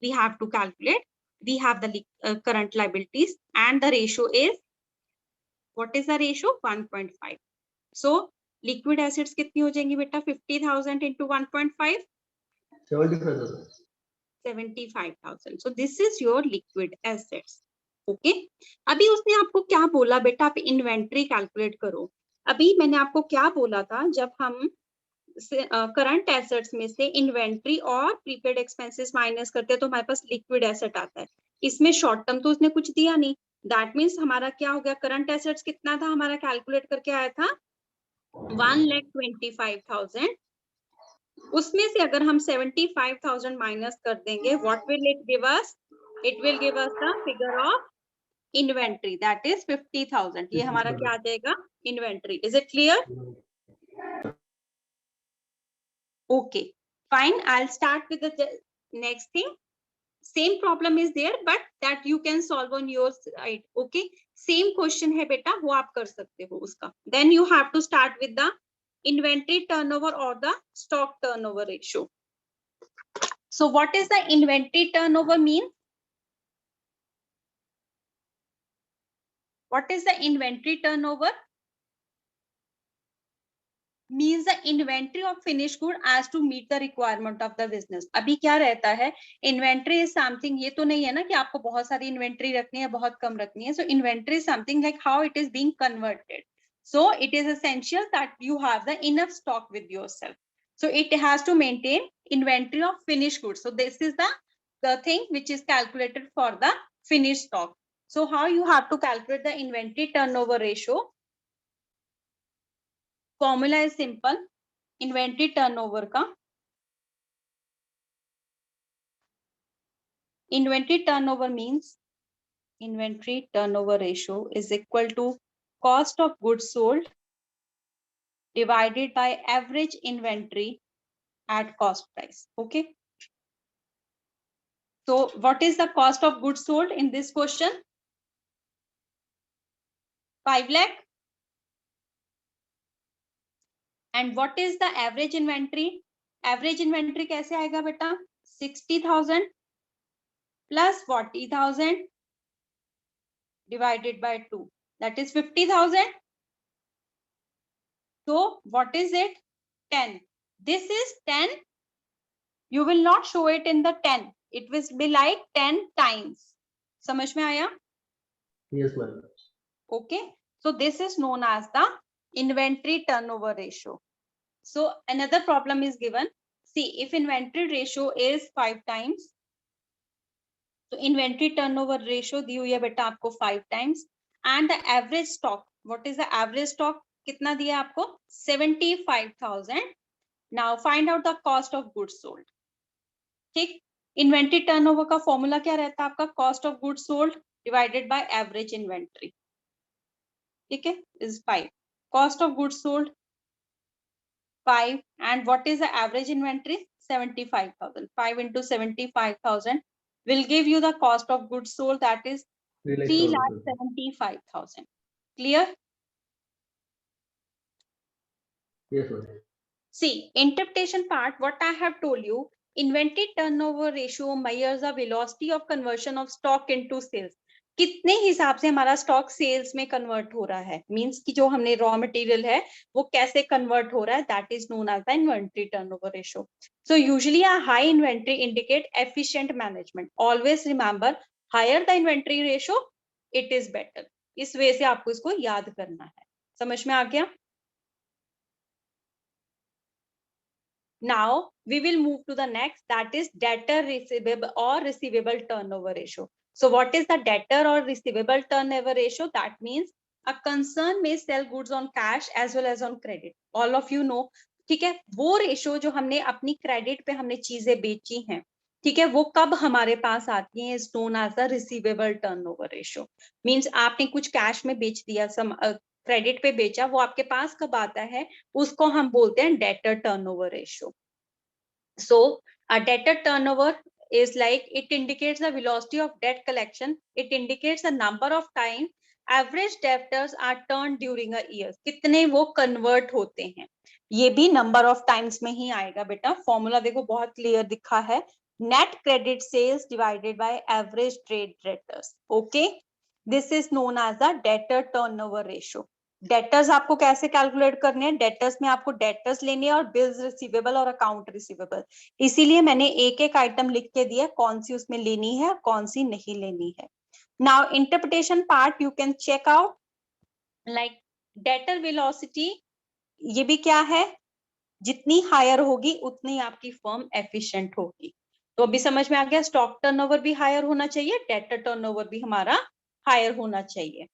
[SPEAKER 1] we have to calculate, we have the current liabilities and the ratio is, what is the ratio, 1.5. So liquid acids कितनी हो जाएंगी बेटा, 50,000 into 1.5, 75,000. So this is your liquid assets. Okay. अभी उसने आपको क्या बोला बेटा, आप इन्वेंट्री कैलकुलेट करो. अभी मैंने आपको क्या बोला था, जब हम करंट एसेट्स में से इन्वेंट्री और प्रीपेड एक्सपेंसेस माइनस करते हैं तो हमारे पास लिक्विड एसेट आता है. इसमें शॉर्ट टर्म तो उसने कुछ दिया नहीं, दैट मीन्स हमारा क्या हो गया, करंट एसेट्स कितना था हमारा, कैलकुलेट करके आया था 1,25,000. उसमें से अगर हम 75,000 माइनस कर देंगे, what will it give us, it will give us the figure of inventory, that is 50,000. ये हमारा क्या आ जाएगा, inventory. Is it clear? Okay fine. I will start with the next thing. Same problem is there but that you can solve on your side. Okay. Same question है बेटा, वो आप कर सकते हो उसका. Then you have to start with the inventory turnover or the stock turnover ratio. So what is the inventory turnover mean? What is the inventory turnover? Means the inventory of finished good as to meet the requirement of the business. अभी क्या रहता है, inventory is something, ये तो नहीं है ना कि आपको बहुत सारी inventory रखनी है, बहुत कम रखनी है. So inventory is something like how it is being converted. So it is essential that you have the enough stock with yourself. So it has to maintain inventory of finished goods. So this is the thing which is calculated for the finished stock. So how you have to calculate the inventory turnover ratio? Formula is simple. Inventory turnover का, inventory turnover means inventory turnover ratio is equal to cost of goods sold divided by average inventory at cost price. Okay, so what is the cost of goods sold in this question? 5 lakh. And what is the average inventory? Average inventory कैसे आएगा बेटा? 60,000 plus 40,000 divided by 2, that is 50,000. So what is it? 10. This is 10. You will not show it in the 10. It will be like 10 times. समझ में आया?
[SPEAKER 2] Yes, ma'am.
[SPEAKER 1] Okay, so this is known as the inventory turnover ratio. So another problem is given. See, if inventory ratio is 5 times, so inventory turnover ratio दी हुई है बेटा आपको 5 times, and the average stock, what is the average stock? कितना दिया आपको? 75,000. Now find out the cost of goods sold. ठीक, inventory turnover का formula क्या रहता है आपका? Cost of goods sold divided by average inventory. ठीक है, is 5. Cost of goods sold 5, and what is the average inventory? 75,000. 5 into 75,000 will give you the cost of goods sold, that is 3,75,000. Clear?
[SPEAKER 2] Yes, ma'am.
[SPEAKER 1] See, interpretation part, what I have told you, inventory turnover ratio measures the velocity of conversion of stock into sales. कितने हिसाब से हमारा stock sales में convert हो रहा है, means कि जो हमने रॉ मटेरियल है वो कैसे कन्वर्ट हो रहा है, that is known as the inventory turnover ratio. So usually a high inventory indicate efficient management. Always remember, higher the inventory ratio it is better. इस वे से आपको इसको याद करना है. समझ में आ गया? Now we will move to the next, that is debtor receivable or receivable turnover ratio. So what is the debtor or receivable turnover ratio? That means a concern may sell goods on cash as well as on credit. All of you know, ठीक है, वो ratio जो हमने अपनी credit पे हमने चीजें बेची हैं, ठीक है, वो कब हमारे पास आती है, is known as the receivable turnover ratio. Means आपने कुछ कैश में बेच दिया, क्रेडिट पे बेचा, वो आपके पास कब आता है, उसको हम बोलते हैं debtor turnover ratio. So a debtor turnover is like it indicates the velocity of debt collection. It indicates the number of time average debtors are turned during a year. कितने वो कन्वर्ट होते हैं, ये भी नंबर ऑफ टाइम्स में ही आएगा बेटा. Formula देखो बहुत क्लियर दिखा है, net credit sales divided by average trade debtors. Okay, this is known as the debtor turnover ratio. Debtors आपको कैसे कैलकुलेट करने हैं? डेटर्स में आपको डेटर्स लेने हैं और बिल्स रिसीवेबल और अकाउंट रिसीवेबल. इसीलिए मैंने एक एक आइटम लिख के दिया, कौन सी उसमें लेनी है कौन सी नहीं लेनी है. Now interpretation part you can check out, like debtor velocity, ये भी क्या है, जितनी हायर होगी उतनी आपकी फर्म एफिशिएंट होगी. तो अभी समझ में आ गया, स्टॉक टर्नओवर भी हायर होना चाहिए, डेटर टर्नओवर भी हमारा हायर होना चाहिए.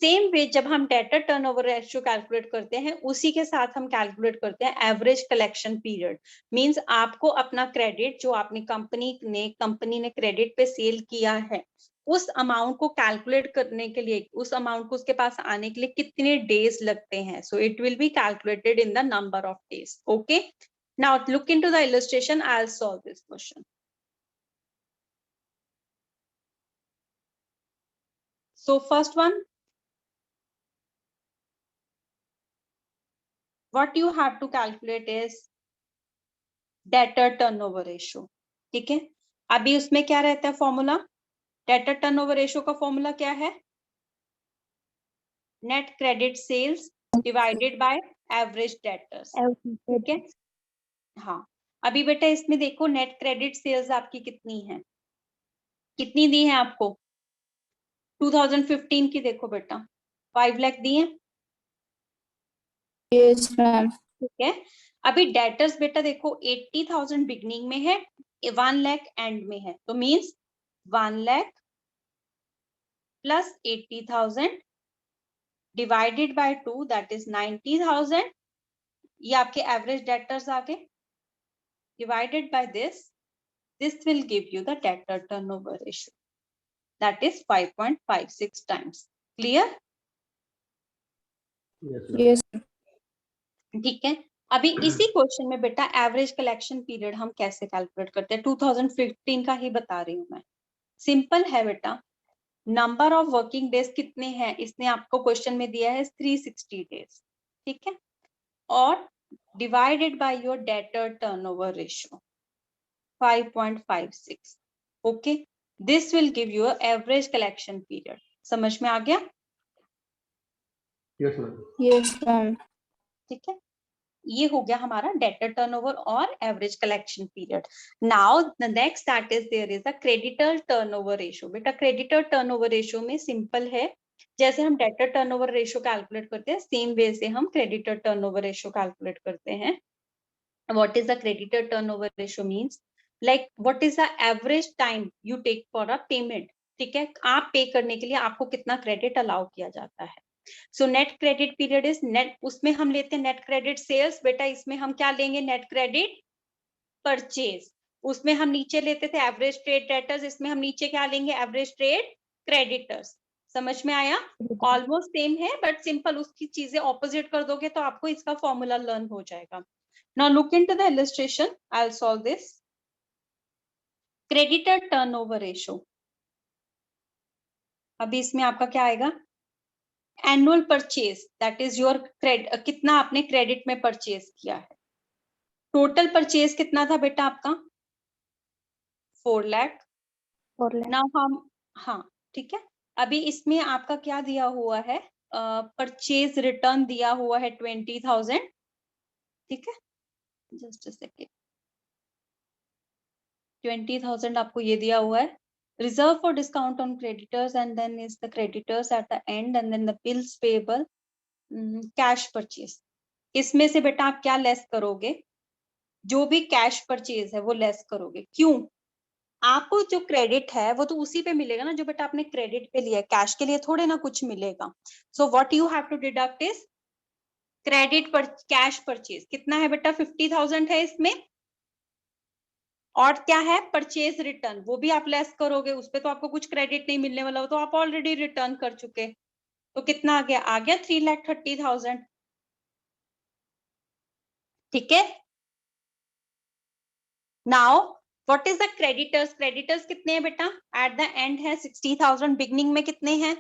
[SPEAKER 1] सेम वे जब हम डेटर टर्नओवर रेशियो कैलकुलेट करते हैं, उसी के साथ हम कैलकुलेट करते हैं एवरेज कलेक्शन पीरियड. मींस आपको अपना क्रेडिट जो आपने कंपनी ने क्रेडिट पे सेल किया है, उस अमाउंट को कैलकुलेट करने के लिए, उस अमाउंट को उसके पास आने के लिए कितने डेज लगते हैं. So it will be calculated in the number of days. Okay, now look into the illustration. I will solve this question. So first one, what you have to calculate is debtor turnover ratio. ठीक है, अभी उसमें क्या रहता है formula, debtor turnover ratio का formula क्या है, net credit sales divided by average debtors. ठीक है, हाँ. अभी बेटा इसमें देखो नेट क्रेडिट सेल्स आपकी कितनी है, कितनी दी है आपको, 2015 की देखो बेटा 5 लाख दी है.
[SPEAKER 3] Yes ma'am.
[SPEAKER 1] ठीक है, अभी डेटर्स बेटा देखो 80,000 बिगनिंग में है, 1 लाख एंड में है, तो means 1 lakh plus 80,000 divided by 2, that is 90,000. ये आपके एवरेज डेटर्स आ गए, divided by this will give you the debtor turnover ratio, that is 5.56 times. Clear?
[SPEAKER 4] Yes.
[SPEAKER 1] ठीक है, अभी इसी क्वेश्चन में बेटा एवरेज कलेक्शन पीरियड हम कैसे कैलकुलेट करते हैं, 2015 का ही बता रही हूं मैं। सिंपल है बेटा, नंबर ऑफ वर्किंग डेज कितने हैं इसने आपको क्वेश्चन में दिया है 360 डेज, ठीक है, और divided by your debtor turnover ratio 5.56. Okay, this will give you average collection period. समझ में आ गया?
[SPEAKER 2] Yes ma'am.
[SPEAKER 4] Yes, ma'am.
[SPEAKER 1] ठीक है, ये हो गया हमारा डेटर टर्नओवर और average collection period. Now the next that is there is a creditor turnover ratio. बेटा क्रेडिटर टर्नओवर रेशियो में सिंपल है, जैसे हम डेटर टर्नओवर रेशियो कैलकुलेट करते हैं सेम वे से हम क्रेडिटर टर्नओवर रेशियो कैलकुलेट करते हैं। What is the creditor turnover ratio means like what is the average time you take for a payment. ठीक है, आप पे करने के लिए आपको कितना क्रेडिट अलाउ किया जाता है। So net credit period is net, उसमें हम लेते हैं नेट क्रेडिट सेल्स। बेटा इसमें हम क्या लेंगे, नेट क्रेडिट परचेज। उसमें हम नीचे लेते थे एवरेज ट्रेड डेटर्स, इसमें हम नीचे क्या लेंगे, एवरेज ट्रेड क्रेडिटर्स। समझ में आया? ऑलमोस्ट सेम है बट सिंपल उसकी चीजें ऑपोजिट कर दोगे तो आपको इसका फॉर्मूला लर्न हो जाएगा। Now look into the illustration, I will solve this. Creditor turnover ratio, अभी इसमें आपका क्या आएगा, annual purchase, that is your कितना आपने क्रेडिट में परचेज किया है। टोटल परचेज कितना था बेटा आपका, 4 लाख।
[SPEAKER 5] 4 lakh.
[SPEAKER 1] नाउ हम, हाँ ठीक है, अभी इसमें आपका क्या दिया हुआ है, परचेज रिटर्न दिया हुआ है 20,000। ठीक है, जस्ट अ सेकेंड, 20,000 आपको ये दिया हुआ है। Reserve for discount on creditors and then is the creditors at the end and then the bills payable, cash purchase. इसमें से बेटा आप क्या लेस करोगे, जो भी कैश परचेज है वो लेस करोगे। क्यों? आपको जो क्रेडिट है वो तो उसी पे मिलेगा ना जो बेटा आपने क्रेडिट पे लिया है, कैश के लिए थोड़े ना कुछ मिलेगा। So what you have to deduct is credit पर कैश परचेज। कितना है बेटा, 50,000 है इसमें, और क्या है, परचेज रिटर्न, वो भी आप लेस करोगे, उस पे तो आपको कुछ क्रेडिट नहीं मिलने वाला, वो तो आप ऑलरेडी रिटर्न कर चुके। तो कितना आ गया 3,30,000। ठीक है, now what is the creditors, creditors कितने हैं बेटा, एट द एंड है 60,000, बिगनिंग में कितने हैं,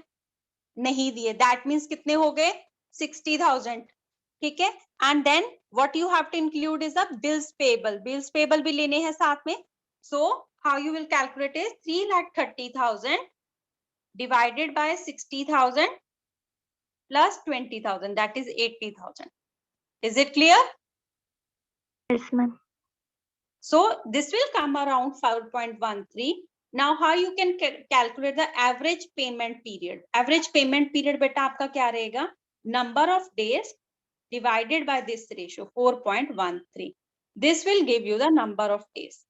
[SPEAKER 1] नहीं दिए, दैट मीन्स कितने हो गए 60,000। ठीक है, and then what you have to include is the bills payable, bills payable भी लेने हैं साथ में। So how you will calculate is 3,30,000 divided by 60,000 plus 20,000, that is 80,000. Is it clear?
[SPEAKER 5] Yes, ma'am.
[SPEAKER 1] So this will come around 5.13. Now how you can calculate the average payment period? Average payment period बेटा आपका क्या रहेगा, number of days divided by this ratio 4.13. This will give you the number of days.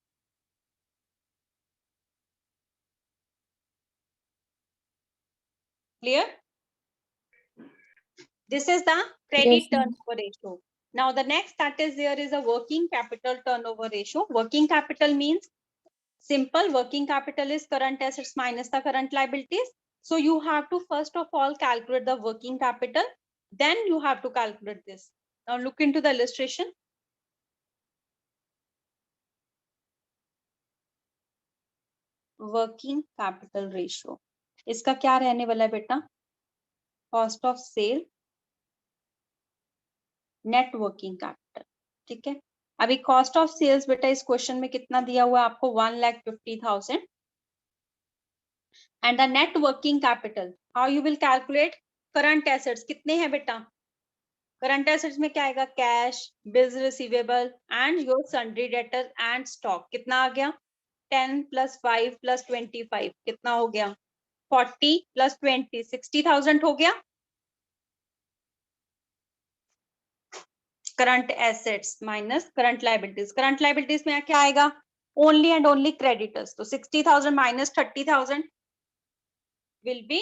[SPEAKER 1] Clear? This is the credit
[SPEAKER 4] Yes, ma'am.
[SPEAKER 1] turnover ratio. Now the next that is there is a working capital turnover ratio. Working capital means simple, working capital is current assets minus the current liabilities. So you have to first of all calculate the working capital, then you have to calculate this. Now look into the illustration. Working capital ratio, इसका क्या रहने वाला है बेटा, cost of sale net working capital. ठीक है, अभी cost of sales बेटा इस क्वेश्चन में कितना दिया हुआ है आपको, 1,50,000, and the net working capital how you will calculate, current assets कितने हैं बेटा, करंट एसेट्स में क्या आएगा, cash, bills receivable and your sundry debtor and stock. कितना आ गया, 10 + 5 + 25 कितना हो गया, 40 + 20 60,000 हो गया। Current assets minus current liabilities, current liabilities में क्या आएगा, ओनली एंड ओनली क्रेडिटर्स। तो 60,000 minus 30,000 will be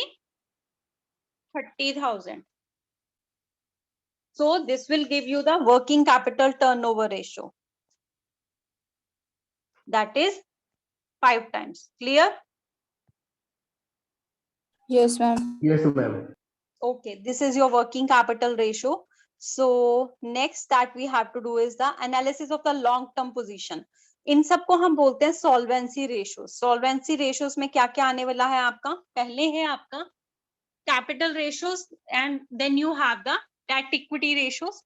[SPEAKER 1] 30,000। So this will give you the working capital turnover ratio. That is 5 times. Clear?
[SPEAKER 6] Yes, ma'am.
[SPEAKER 2] Yes, ma'am.
[SPEAKER 1] Okay, this is your working capital ratio. So next that we have to do is the analysis of the long term position. इन सबको हम बोलते हैं solvency ratios. Solvency ratios में क्या क्या आने वाला है आपका? पहले है आपका capital ratios, and then you have the debt equity ratios,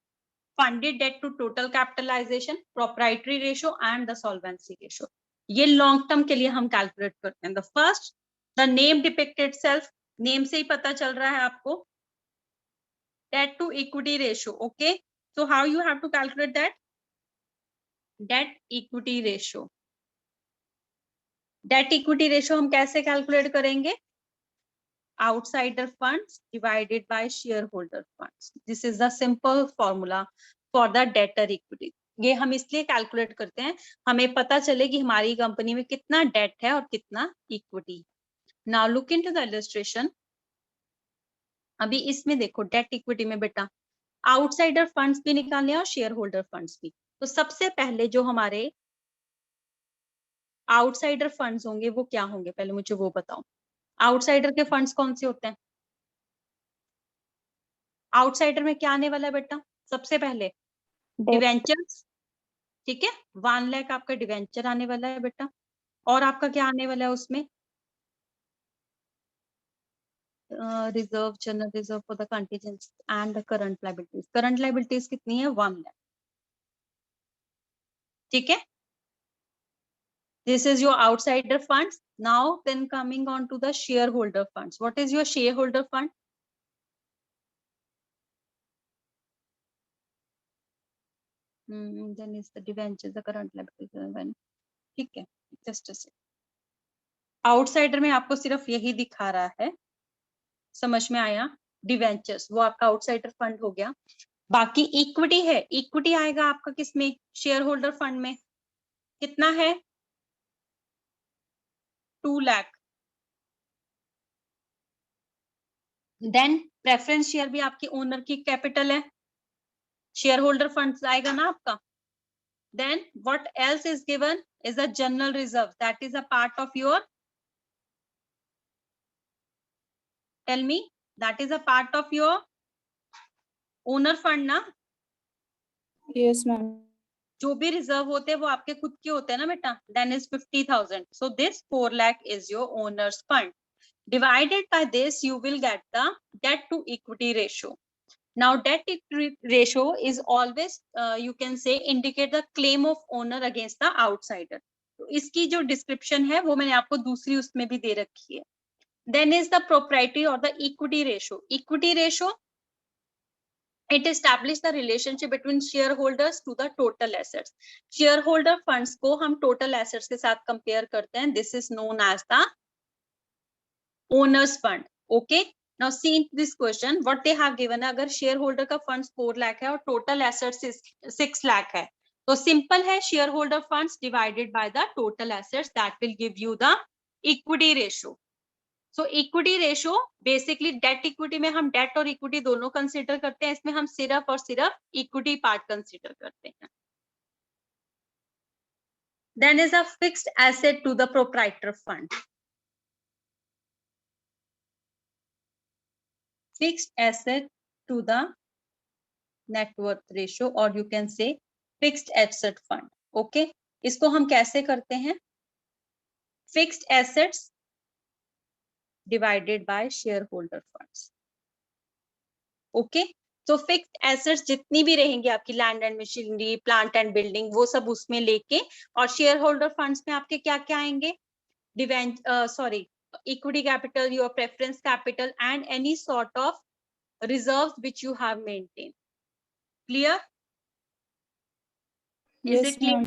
[SPEAKER 1] funded debt to total capitalization, proprietary ratio and the solvency ratio. ये long term के लिए हम calculate करते हैं. The first, the name depict itself. Name से ही पता चल रहा है आपको. Debt to equity ratio. Okay, so how you have to calculate that? Debt equity ratio. Debt equity ratio हम कैसे calculate करेंगे? Outsider funds divided by shareholder funds. This is the simple formula for the debtor equity. ये हम इसलिए calculate करते हैं, हमें पता चले कि हमारी कंपनी में कितना डेट है और कितना equity. Now look into the illustration. अभी इसमें देखो डेट इक्विटी में बेटा आउटसाइडर फंड्स भी निकालने और शेयर होल्डर फंड्स भी. तो सबसे पहले जो हमारे आउटसाइडर फंड्स होंगे वो क्या होंगे, पहले मुझे वो बताओ. आउटसाइडर के फंड्स कौन से होते हैं? आउटसाइडर में क्या आने वाला है बेटा? सबसे पहले डिवेंचर्स. ठीक है, 1 लाख आपका डिवेंचर आने वाला है बेटा. और आपका क्या आने वाला है उसमें? Reserve, general reserve for the contingency and the current liabilities. Current liabilities कितनी है? 1 लाख. ठीक है, this is your outsider funds. Now then coming on to the shareholder funds. What is your shareholder fund? Then is the debentures, the current liabilities. ठीक है, just a second. Outsider में आपको सिर्फ यही दिखा रहा है, समझ में आया? डिवेंचर्स वो आपका आउटसाइडर फंड हो गया. बाकी इक्विटी है, इक्विटी आएगा आपका किसमें? शेयर होल्डर फंड में. कितना है? 2 लाख. देन प्रेफरेंस शेयर भी आपके ओनर की कैपिटल है, शेयर होल्डर फंड आएगा ना आपका. Then what else is given is a general reserve, that is a part of your, tell me, that is a part of your owner fund ना?
[SPEAKER 6] Yes, ma'am.
[SPEAKER 1] जो भी reserve होते हैं वो आपके खुद के होते हैं ना बेटा. Then is 50,000. So this 4 lakh is your owner's fund. Divided by this you will get the debt to equity ratio. Now debt equity ratio is always you can say indicate the claim of owner against the outsider. तो इसकी जो description है वो मैंने आपको दूसरी उसमें भी दे रखी है. Then is the proprietary or the equity ratio. Equity ratio, it establishes the relationship between shareholders to the total assets. Shareholder funds को हम total assets के साथ compare करते हैं. This is known as the owner's fund. Okay. Now see this question, what they have given है, अगर shareholder का funds 4 lakh है और total assets is 6 lakh है, तो simple है shareholder funds divided by the total assets, that will give you the equity ratio. So equity ratio basically debt equity में हम debt और equity दोनों consider करते हैं, इसमें हम सिर्फ और सिर्फ equity part consider करते हैं. Then is a fixed asset to the proprietor fund. Fixed asset to the net worth ratio, or you can say fixed asset fund. Okay, इसको हम कैसे करते हैं? Fixed assets divided by shareholder funds. Okay, तो fixed assets जितनी भी रहेंगी आपकी land and machinery, plant and building, वो सब उसमें लेके, और शेयर होल्डर फंड्स में आपके क्या क्या आएंगे? Equity capital, your preference capital and any sort of reserves which you have maintain. Clear? Is it clear?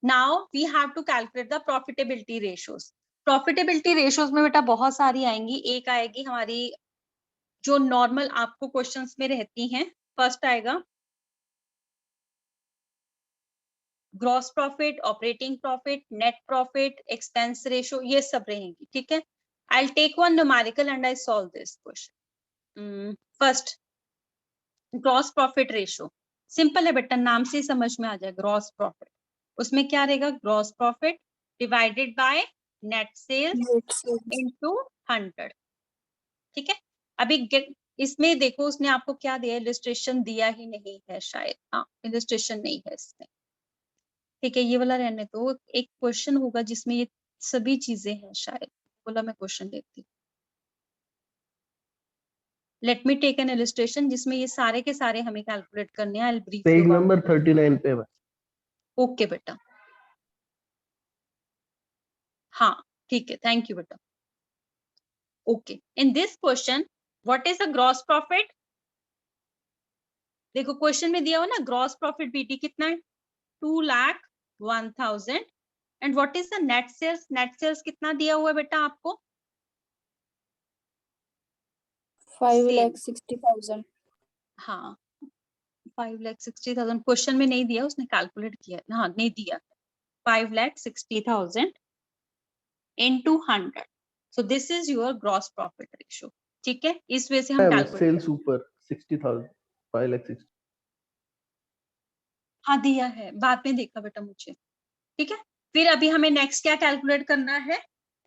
[SPEAKER 1] Now we have to calculate the profitability ratios. Profitability ratios में बेटा बहुत सारी आएंगी. एक आएगी हमारी जो नॉर्मल आपको क्वेश्चंस में रहती हैं. फर्स्ट आएगा gross profit, operating profit, net profit, expense ratio, ये सब रहेंगी. ठीक है, I will take one numerical and I solve this question. First gross profit ratio simple है बेटा, नाम से समझ में आ जाए। ग्रॉस प्रॉफिट, उसमें क्या रहेगा? Gross profit divided by net sales into 100। ठीक है, अभी इसमें देखो उसने आपको क्या दिया, इलस्ट्रेशन दिया ही नहीं है शायद। हाँ, इलस्ट्रेशन नहीं है इसमें। ठीक है, ये वाला रहने दो। एक क्वेश्चन होगा जिसमें ये सभी चीजें हैं शायद, बोला मैं क्वेश्चन देखती। Let me take an illustration जिसमें ये सारे के सारे हमें कैलकुलेट करने हैं। I will brief
[SPEAKER 2] page
[SPEAKER 1] you.
[SPEAKER 2] Number 39 पे।
[SPEAKER 1] ओके बेटा, हाँ ठीक है, थैंक यू बेटा। Okay, in this question what is the gross profit? देखो क्वेश्चन में दिया हो ना, ग्रॉस प्रॉफिट बीटी कितना है? 2,01,000। And what is the net sales? Net sales कितना दिया हुआ है बेटा आपको?
[SPEAKER 6] 5,60,000.
[SPEAKER 1] हाँ, 5,60,000 क्वेश्चन में नहीं दिया, उसने कैलकुलेट किया। हाँ, नहीं दिया। 5,60,000 into 100, so this is your gross profit ratio। ठीक है, इस वजह से हम कैलकुलेट।
[SPEAKER 2] सेल्स ऊपर 60,000, 5,60,000।
[SPEAKER 1] हाँ दिया है, बाद में देखा बेटा मुझे। ठीक है, फिर अभी हमें नेक्स्ट क्या कैलकुलेट करना है?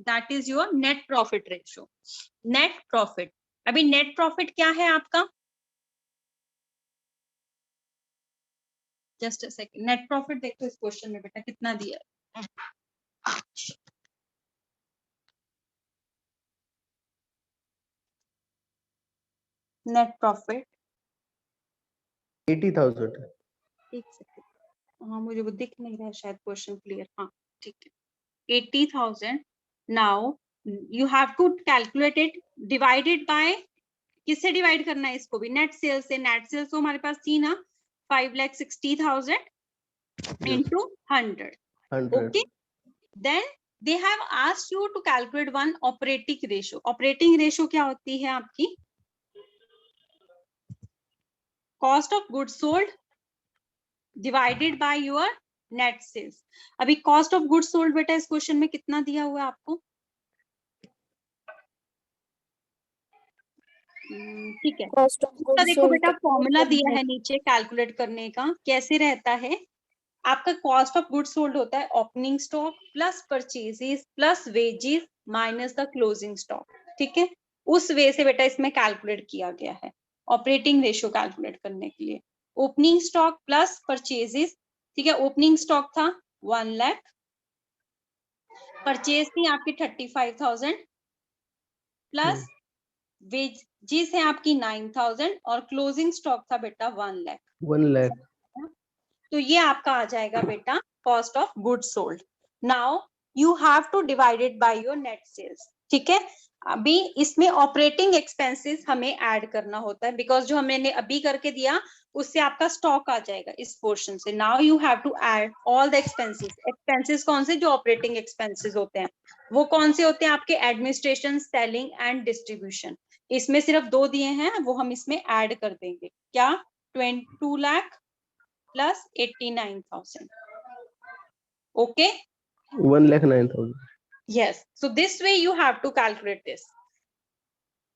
[SPEAKER 1] That is your net profit ratio. Net profit, अभी नेट प्रॉफिट क्या है आपका? Just a second, net profit देखो इस क्वेश्चन में बेटा कितना दिया है। Net profit
[SPEAKER 2] 80,000।
[SPEAKER 1] एक सेकंड, हाँ मुझे वो दिख नहीं रहा है शायद क्वेश्चन क्लियर। हाँ ठीक है, 80,000। Now you have to calculate it divided by, किससे डिवाइड करना है इसको भी? नेट सेल्स से। नेट सेल्स तो हमारे पास थी ना 5,60,000 into 100।
[SPEAKER 2] 100।
[SPEAKER 1] Okay, then they have asked you to calculate one operating ratio। operating ratio क्या होती है आपकी? cost of goods sold divided by your net sales। अभी cost of goods sold बेटा इस क्वेश्चन में कितना दिया हुआ है आपको? ठीक है,
[SPEAKER 6] Cost of
[SPEAKER 1] इसका
[SPEAKER 6] goods
[SPEAKER 1] देखो
[SPEAKER 6] sold.
[SPEAKER 1] बेटा फॉर्मूला दिया है नीचे कैलकुलेट करने का। कैसे रहता है आपका? कॉस्ट ऑफ गुड्स सोल्ड होता है opening stock plus purchases plus wages minus the closing stock. ठीक है, उस वे से बेटा इसमें कैलकुलेट किया गया है ऑपरेटिंग रेशियो कैलकुलेट करने के लिए। ओपनिंग स्टॉक प्लस परचेजेस, ठीक है, ओपनिंग स्टॉक था 1 लाख, परचेज थी आपकी 35,000 प्लस वेजेस है आपकी 9,000 और क्लोजिंग स्टॉक था बेटा 1 लाख।
[SPEAKER 2] 1 लाख।
[SPEAKER 1] तो ये आपका आ जाएगा बेटा cost of goods sold. Now you have to divided by your net sales. ठीक है, अभी इसमें ऑपरेटिंग एक्सपेंसेस हमें ऐड करना होता है, बिकॉज जो हमने अभी करके दिया उससे आपका स्टॉक आ जाएगा इस पोर्शन से। Now you have to add all the expenses. Expenses कौन से? जो ऑपरेटिंग एक्सपेंसेस होते हैं वो कौन से होते हैं आपके? Administration, selling and distribution. इसमें सिर्फ 2 दिए हैं, वो हम इसमें ऐड कर देंगे। क्या? 2 lakh plus 89,000। Okay,
[SPEAKER 2] 1,09,000।
[SPEAKER 1] yes, so this way you have to calculate this।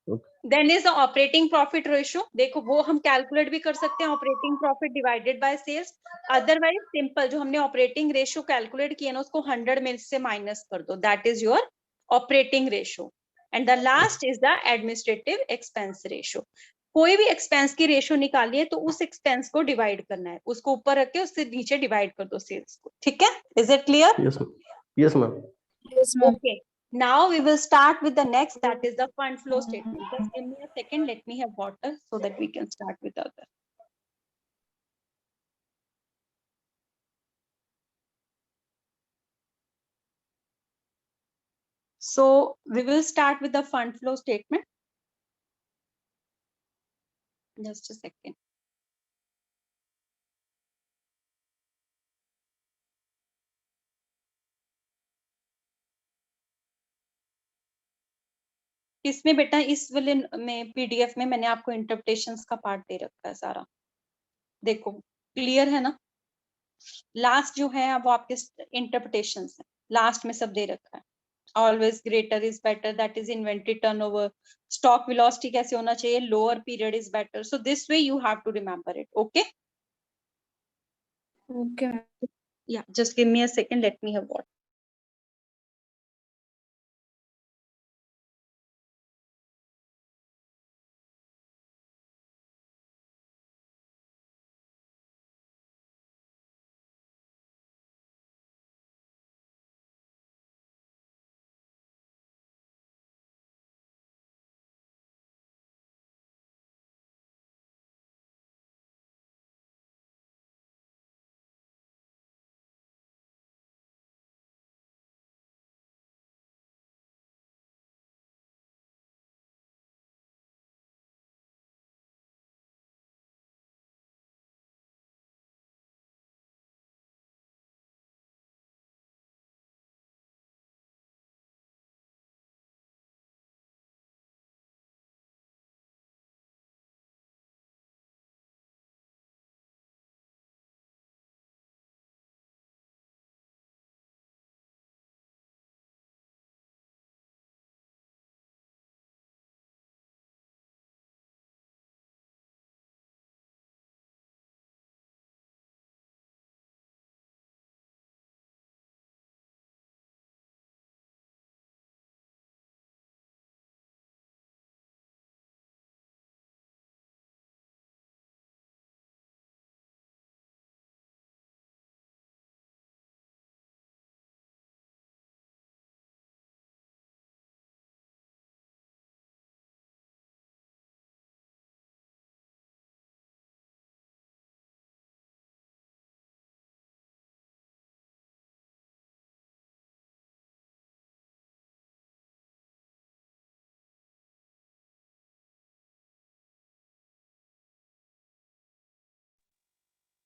[SPEAKER 2] Okay.
[SPEAKER 1] Then is the operating profit ratio। देखो वो हम कैलकुलेट भी कर सकते हैं, operating profit divided by sales. Otherwise simple जो हमने ऑपरेटिंग रेशियो कैलकुलेट किया ना उसको 100 में से माइनस कर दो, that is your operating ratio. And the last is the administrative expense ratio. कोई भी एक्सपेंस की रेशियो निकालिए तो उस एक्सपेंस को डिवाइड करना है, उसको ऊपर रख के उससे नीचे डिवाइड कर दो सेल्स को। ठीक है, is it clear?
[SPEAKER 2] Yes, ma'am. Yes, ma'am.
[SPEAKER 6] Yes, ma'am.
[SPEAKER 1] Okay, now we will start with the next, that is the fund flow statement। Just give me a second, let me have water so that we can start with the other। So we will start with the fund flow statement। Just a second। इसमें बेटा इस वाले में PDF में मैंने आपको interpretations का part दे रखा है सारा। देखो क्लियर है ना? लास्ट जो है वो आपके इंटरप्रिटेशंस है, लास्ट में सब दे रखा है। Always greater is better, that is inventory turnover. Stock velocity कैसे होना चाहिए, lower period is better. So this way you have to remember it. Okay
[SPEAKER 6] Okay, ma'am.
[SPEAKER 1] या just give me a second, let me have what.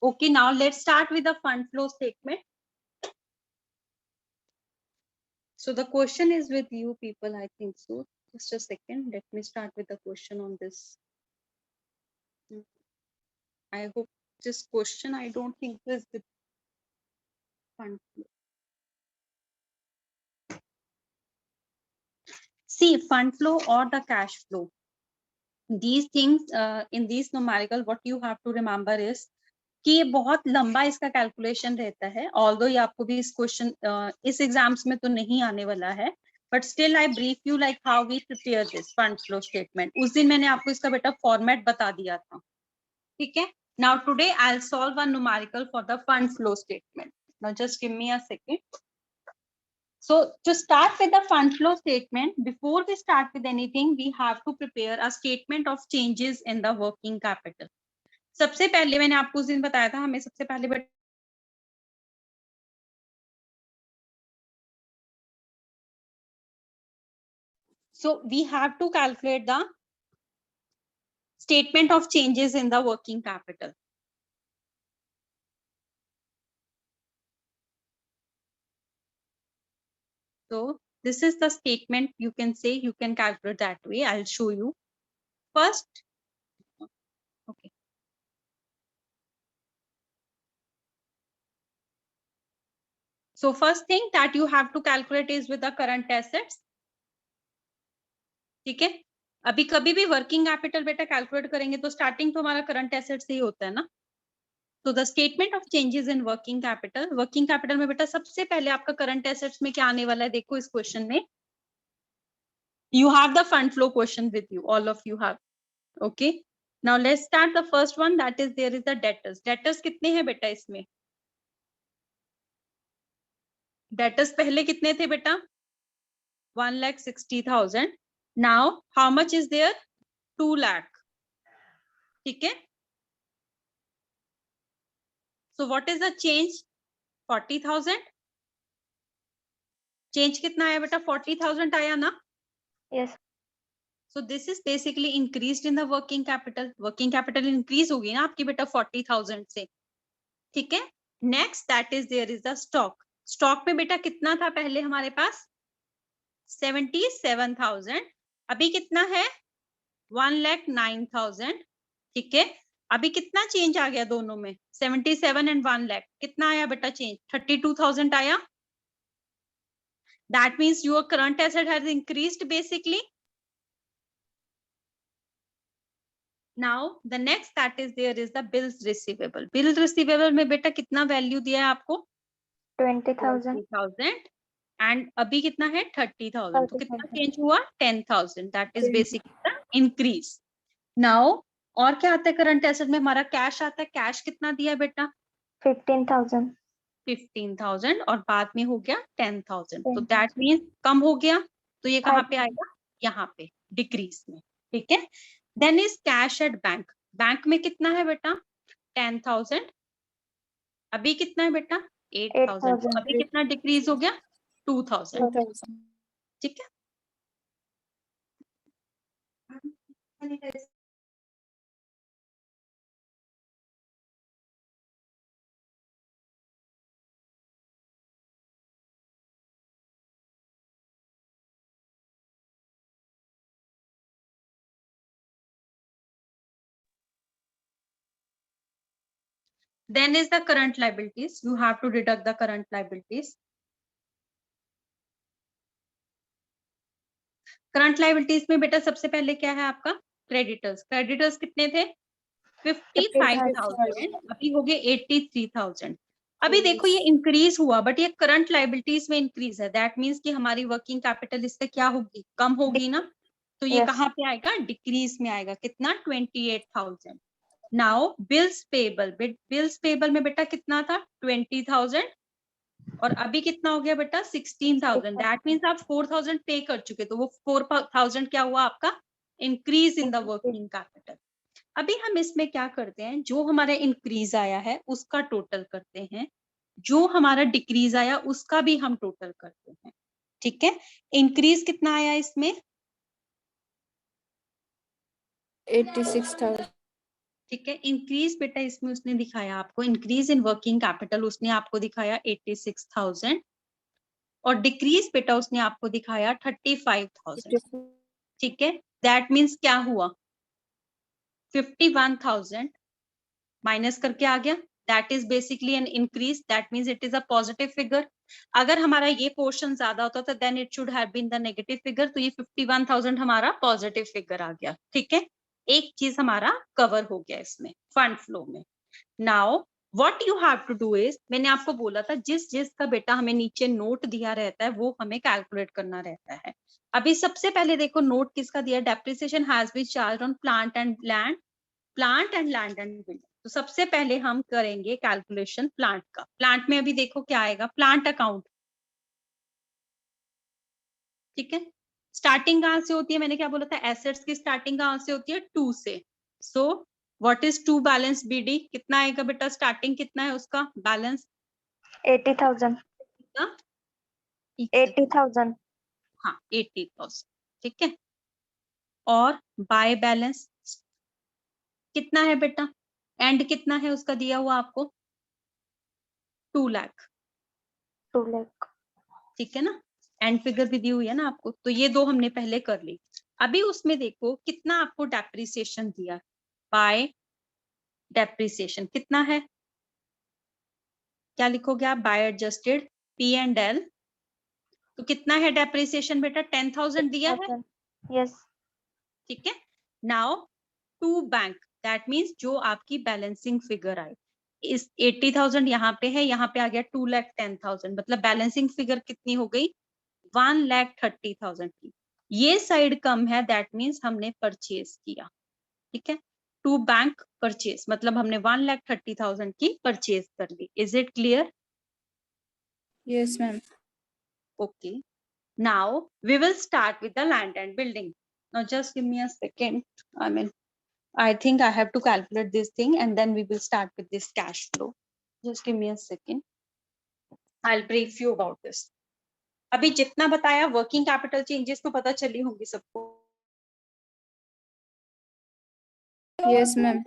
[SPEAKER 1] Okay, now let's start with the fund flow statement. So the question is with you people, I think so. Just a second, let me start with the question on this. I hope this question, I don't think is with fund flow. See, fund flow or the cash flow. These things in these numerical, what you have to remember is कि ये बहुत लंबा इसका calculation रहता है. Although ये आपको भी इस क्वेश्चन इस एग्जाम्स में तो नहीं आने वाला है, but still I brief you like how we prepare this fund flow statement. उस दिन मैंने आपको इसका बेटा फॉर्मेट बता दिया था. ठीक है. Now today I will solve one numerical for the fund flow statement. Now just give me a second. So to start with the fund flow statement, before we start with anything, we have to prepare a statement of changes in the working capital. सबसे पहले मैंने आपको उस दिन बताया था, हमें सबसे पहले so we have to calculate the statement of changes in the working capital. So this is the statement, you can say, you can calculate that way. I'll show you first. Okay. So first thing that you have to calculate is with the current assets. ठीक है. अभी कभी भी working capital बेटा calculate करेंगे तो starting तो हमारा करंट एसेट से ही होता है ना. तो the statement of changes in working capital में बेटा सबसे पहले आपका करंट एसेट्स में क्या आने वाला है, देखो इस क्वेश्चन में. You have the fund flow question with you, all of you have. Okay, now let's start the first one, that is there is the debtors. Debtors कितने हैं बेटा इसमें? Debtors पहले कितने थे बेटा? 1,60,000. Now how much is there? 2 lakh. ठीक है. So what is the change? 40,000. Change कितना आया बेटा? 40,000 आया ना?
[SPEAKER 5] Yes.
[SPEAKER 1] So this is basically increased in the working capital. Working capital increase होगी ना आपकी बेटा 40,000 से. ठीक है. Next that is there is the stock. Stock में बेटा कितना था पहले हमारे पास? 77,000. अभी कितना है? 1,09,000. ठीक है. अभी कितना चेंज आ गया दोनों में? 77 and 1 लाख. कितना आया बेटा चेंज? 32,000 आया. That means your current asset has increased basically. Now the next that is there is the bills receivable. Bills receivable में बेटा कितना वैल्यू दिया है आपको?
[SPEAKER 5] 20,000.
[SPEAKER 1] 20,000 एंड अभी कितना है 30,000. तो कितना
[SPEAKER 5] 30,000.
[SPEAKER 1] चेंज हुआ? 10,000. That is basically the increase. Now और क्या आता है करंट एसेट में? हमारा कैश आता है. कैश कितना दिया है बेटा?
[SPEAKER 5] 15,000.
[SPEAKER 1] 15,000 और बाद में हो गया 10,000. तो
[SPEAKER 5] 10,000.
[SPEAKER 1] दैट मीन्स कम हो गया. तो ये कहाँ पे
[SPEAKER 5] 5,000.
[SPEAKER 1] आएगा? यहाँ पे डिक्रीज में. ठीक है. Then is cash at bank. Bank में कितना है बेटा? 10,000. अभी कितना है बेटा? 8,000. तो
[SPEAKER 5] 8,000.
[SPEAKER 1] अभी कितना डिक्रीज हो गया? 2,000.
[SPEAKER 6] 2,000.
[SPEAKER 1] ठीक है. Then is the current liabilities. You have to deduct the current liabilities. Current liabilities में बेटा सबसे पहले क्या है आपका? क्रेडिटर्स. क्रेडिटर्स कितने थे? 55,000. अभी हो गए 83,000. अभी देखो ये इंक्रीज हुआ बट ये करंट लाइबिलिटीज में इंक्रीज है. दैट मीन्स कि हमारी वर्किंग कैपिटल इससे क्या होगी? कम होगी ना. तो ये
[SPEAKER 5] Yes.
[SPEAKER 1] कहाँ पे आएगा? डिक्रीज में आएगा. कितना? 28,000. Now bills payable. Bills payable में बेटा कितना था? 20,000 और अभी कितना हो गया बेटा? 16,000. दैट मीन्स आप 4,000 पे कर चुके. तो वो 4,000 क्या हुआ आपका? Increase in the working capital. अभी हम इसमें क्या करते हैं? जो हमारा इंक्रीज आया है उसका टोटल करते हैं. जो हमारा डिक्रीज आया उसका भी हम टोटल करते हैं. ठीक है. इंक्रीज कितना आया इसमें?
[SPEAKER 6] 86,000.
[SPEAKER 1] ठीक है. इंक्रीज बेटा इसमें उसने दिखाया आपको, इंक्रीज इन वर्किंग कैपिटल उसने आपको दिखाया 86,000 और डिक्रीज बेटा उसने आपको दिखाया 35,000. ठीक है. दैट मीन्स क्या हुआ? 51,000 माइनस करके आ गया. That is basically an increase. That means it is a positive figure. अगर हमारा ये पोर्शन ज्यादा होता था then it should have been the negative figure. तो ये 51,000 हमारा पॉजिटिव फिगर आ गया. ठीक है. एक चीज हमारा कवर हो गया इसमें फंड फ्लो में. Now what you have to do is, मैंने आपको बोला था जिस जिस का बेटा हमें नीचे नोट दिया रहता है वो हमें कैलकुलेट करना रहता है. अभी सबसे पहले देखो नोट किसका दिया? Depreciation has been charged on plant and land and building. तो सबसे पहले हम करेंगे कैलकुलेशन प्लांट का. प्लांट में अभी देखो क्या आएगा? Plant account. ठीक है. स्टार्टिंग कहां से होती है? मैंने क्या बोला था? एसेट्स की स्टार्टिंग कहां से होती है? 2 से. So what is 2 balance BD? कितना आएगा बेटा? स्टार्टिंग कितना है उसका बैलेंस?
[SPEAKER 5] 80,000. 80,000.
[SPEAKER 1] हाँ 80,000. ठीक है. और बाय बैलेंस कितना है बेटा? एंड कितना है उसका दिया हुआ आपको? 2 लाख.
[SPEAKER 5] 2 lakh.
[SPEAKER 1] ठीक है ना. एंड फिगर भी दी हुई है ना आपको. तो ये दो हमने पहले कर ली. अभी उसमें देखो कितना आपको डेप्रिसिएशन दिया. बाय डेप्रिसिएशन कितना है? क्या लिखोगे आप? By adjusted P and L. तो कितना है डेप्रिसिएशन बेटा? 10,000 दिया है.
[SPEAKER 5] Yes.
[SPEAKER 1] ठीक है. Now to bank. That means जो आपकी बैलेंसिंग फिगर आई इस 80,000 यहाँ पे है, यहाँ पे आ गया 2,10,000. मतलब बैलेंसिंग फिगर कितनी हो गई? 1,30,000 की. ये साइड कम है. दैट मीन्स हमने परचेज किया. ठीक है. टू बैंक परचेज मतलब हमने 1,30,000 की परचेज कर ली. Is it clear?
[SPEAKER 6] Yes, ma'am.
[SPEAKER 1] Okay. Now we will start with the land and building. Now just give me a second. I think I have to calculate this thing and then we will start with this cash flow. Just give me a second. I'll brief you about this. अभी जितना बताया working capital changes तो पता चली होंगी सबको.
[SPEAKER 6] Yes, ma'am.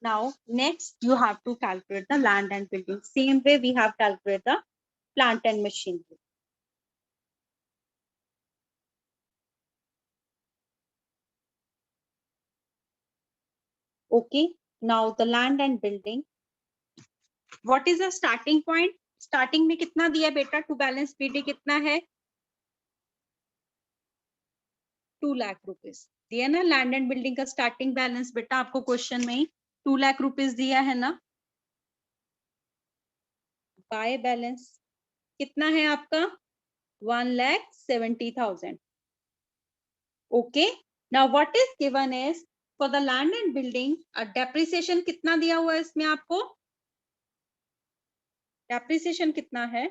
[SPEAKER 1] Now next you have to calculate the land and building. Same way we have calculated the plant and machinery. Okay, now the land and building. What is the starting point? Starting में कितना दिया बेटा? To balance PD कितना है? 2 lakh rupees दिया ना। Land and building का starting balance बेटा आपको क्वेश्चन में ही 2 लाख रुपीस दिया है ना। बाय बैलेंस कितना है आपका? 1,70,000. Okay, now what is given is for the land and building depreciation कितना दिया हुआ है इसमें आपको? डेप्रिसिएशन कितना है?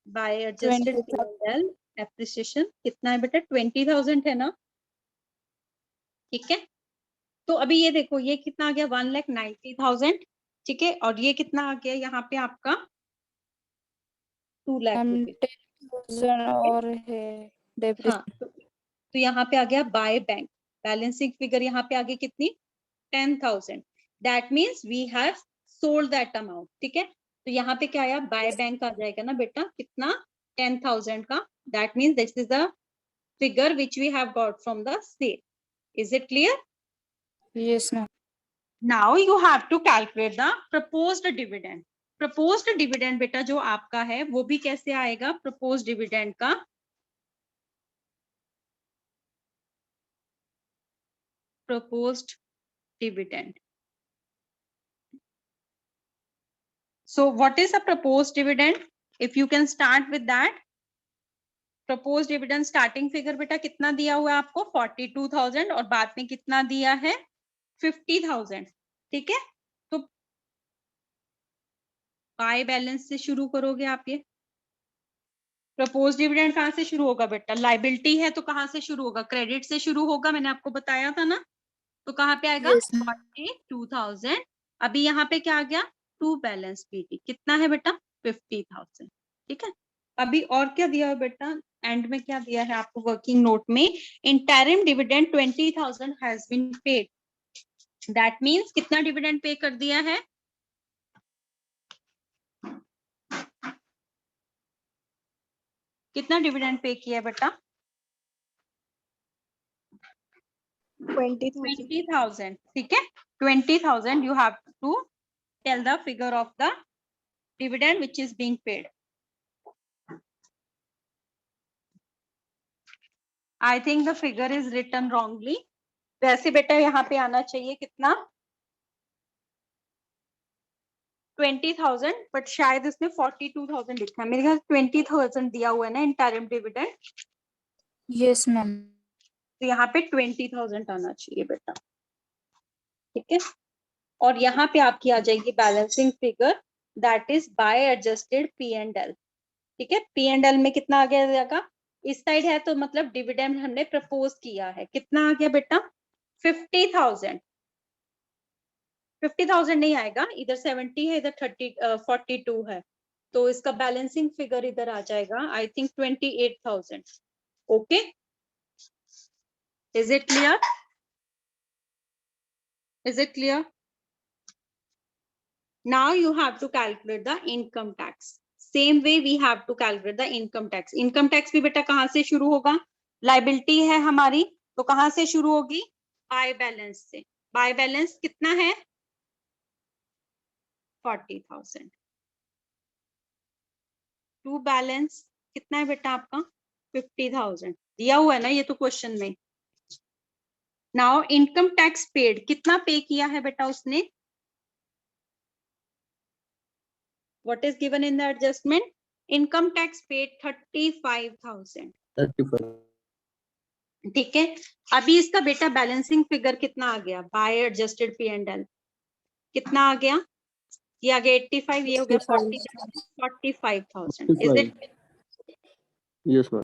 [SPEAKER 1] बाय एडजस्टेड P&L डेप्रिसिएशन कितना है बेटा? 20,000 है ना। ठीक है, तो अभी ये देखो ये कितना आ गया? 1,90,000. ठीक है, और ये कितना आ गया यहाँ पे आपका? 2 लाख रुपए।
[SPEAKER 6] 10,000 और है
[SPEAKER 1] हाँ, तो यहाँ पे आ गया बाय बैंक। बैलेंसिंग फिगर यहाँ पे आ गई कितनी? 10,000. That means we have sold that amount. ठीक है, तो यहाँ पे क्या आया? बाय बैंक आ जाएगा ना बेटा, कितना? 10,000 का. That means this is the figure which we have got from the sale. Is it clear?
[SPEAKER 6] Yes ma'am.
[SPEAKER 1] Now you have to calculate the proposed dividend. Proposed dividend बेटा जो आपका है वो भी कैसे आएगा? प्रपोज्ड डिविडेंड का proposed dividend. So what is a proposed dividend? If you can start with that. Proposed dividend starting figure बेटा कितना दिया हुआ है आपको? 42,000 और बाद में कितना दिया है? 50,000. ठीक है, तो बाय बैलेंस से शुरू करोगे आप। ये प्रपोज डिविडेंड कहाँ से शुरू होगा बेटा? लाइबिलिटी है तो कहाँ से शुरू होगा? क्रेडिट से शुरू होगा, मैंने आपको बताया था ना। तो कहाँ पे आएगा? 42,000. अभी यहाँ पे क्या आ गया? टू बैलेंस पीटी कितना है बेटा? 50,000. ठीक है, अभी और क्या दिया है बेटा? एंड में क्या दिया है आपको वर्किंग नोट में? Interim dividend 20,000 has been paid. That means कितना डिविडेंड पे कर दिया है? कितना डिविडेंड पे किया बेटा? 20,000. ठीक है, 20,000 you have to tell the figure of the dividend which is being paid. I think the figure is written wrongly. वैसे बेटा यहाँ पे आना चाहिए कितना? 20,000, बट शायद इसमें 42,000 लिखा है। मेरे ख्याल 20,000 दिया हुआ है ना इंटरिम डिविडेंड।
[SPEAKER 6] Yes ma'am.
[SPEAKER 1] तो यहाँ पे 20,000 आना चाहिए बेटा। ठीक है, और यहाँ पे आपकी आ जाएगी balancing figure, that is by adjusted P&L. ठीक है, P&L में कितना आ गया? इस साइड है तो मतलब डिविडेंड हमने प्रपोज किया है। कितना आ गया बेटा? 50,000. 50,000 नहीं आएगा, इधर 70 है, इधर 42 है, तो इसका बैलेंसिंग फिगर इधर आ जाएगा I think 28,000. Okay, is it clear? Is it clear? Now you have to calculate the income tax. Same way we have to calculate the income tax. Income tax भी बेटा कहाँ से शुरू होगा? लाइबिलिटी है हमारी, तो कहाँ से शुरू होगी? बाय बैलेंस से. बाय बैलेंस कितना है? 40,000. टू बैलेंस कितना है बेटा आपका? 50,000 दिया हुआ है ना ये तो क्वेश्चन में. नाउ इनकम टैक्स पेड कितना पे किया है बेटा उसने? What is given in the adjustment? Income tax paid 35,000.
[SPEAKER 2] 35.
[SPEAKER 1] ठीक है, अभी इसका बेटा बैलेंसिंग फिगर कितना आ गया? बाय एडजस्टेड P&L कितना आ गया? ये आ गया 85, ये हो गया 45,000. Is it?
[SPEAKER 2] Yes ma'am.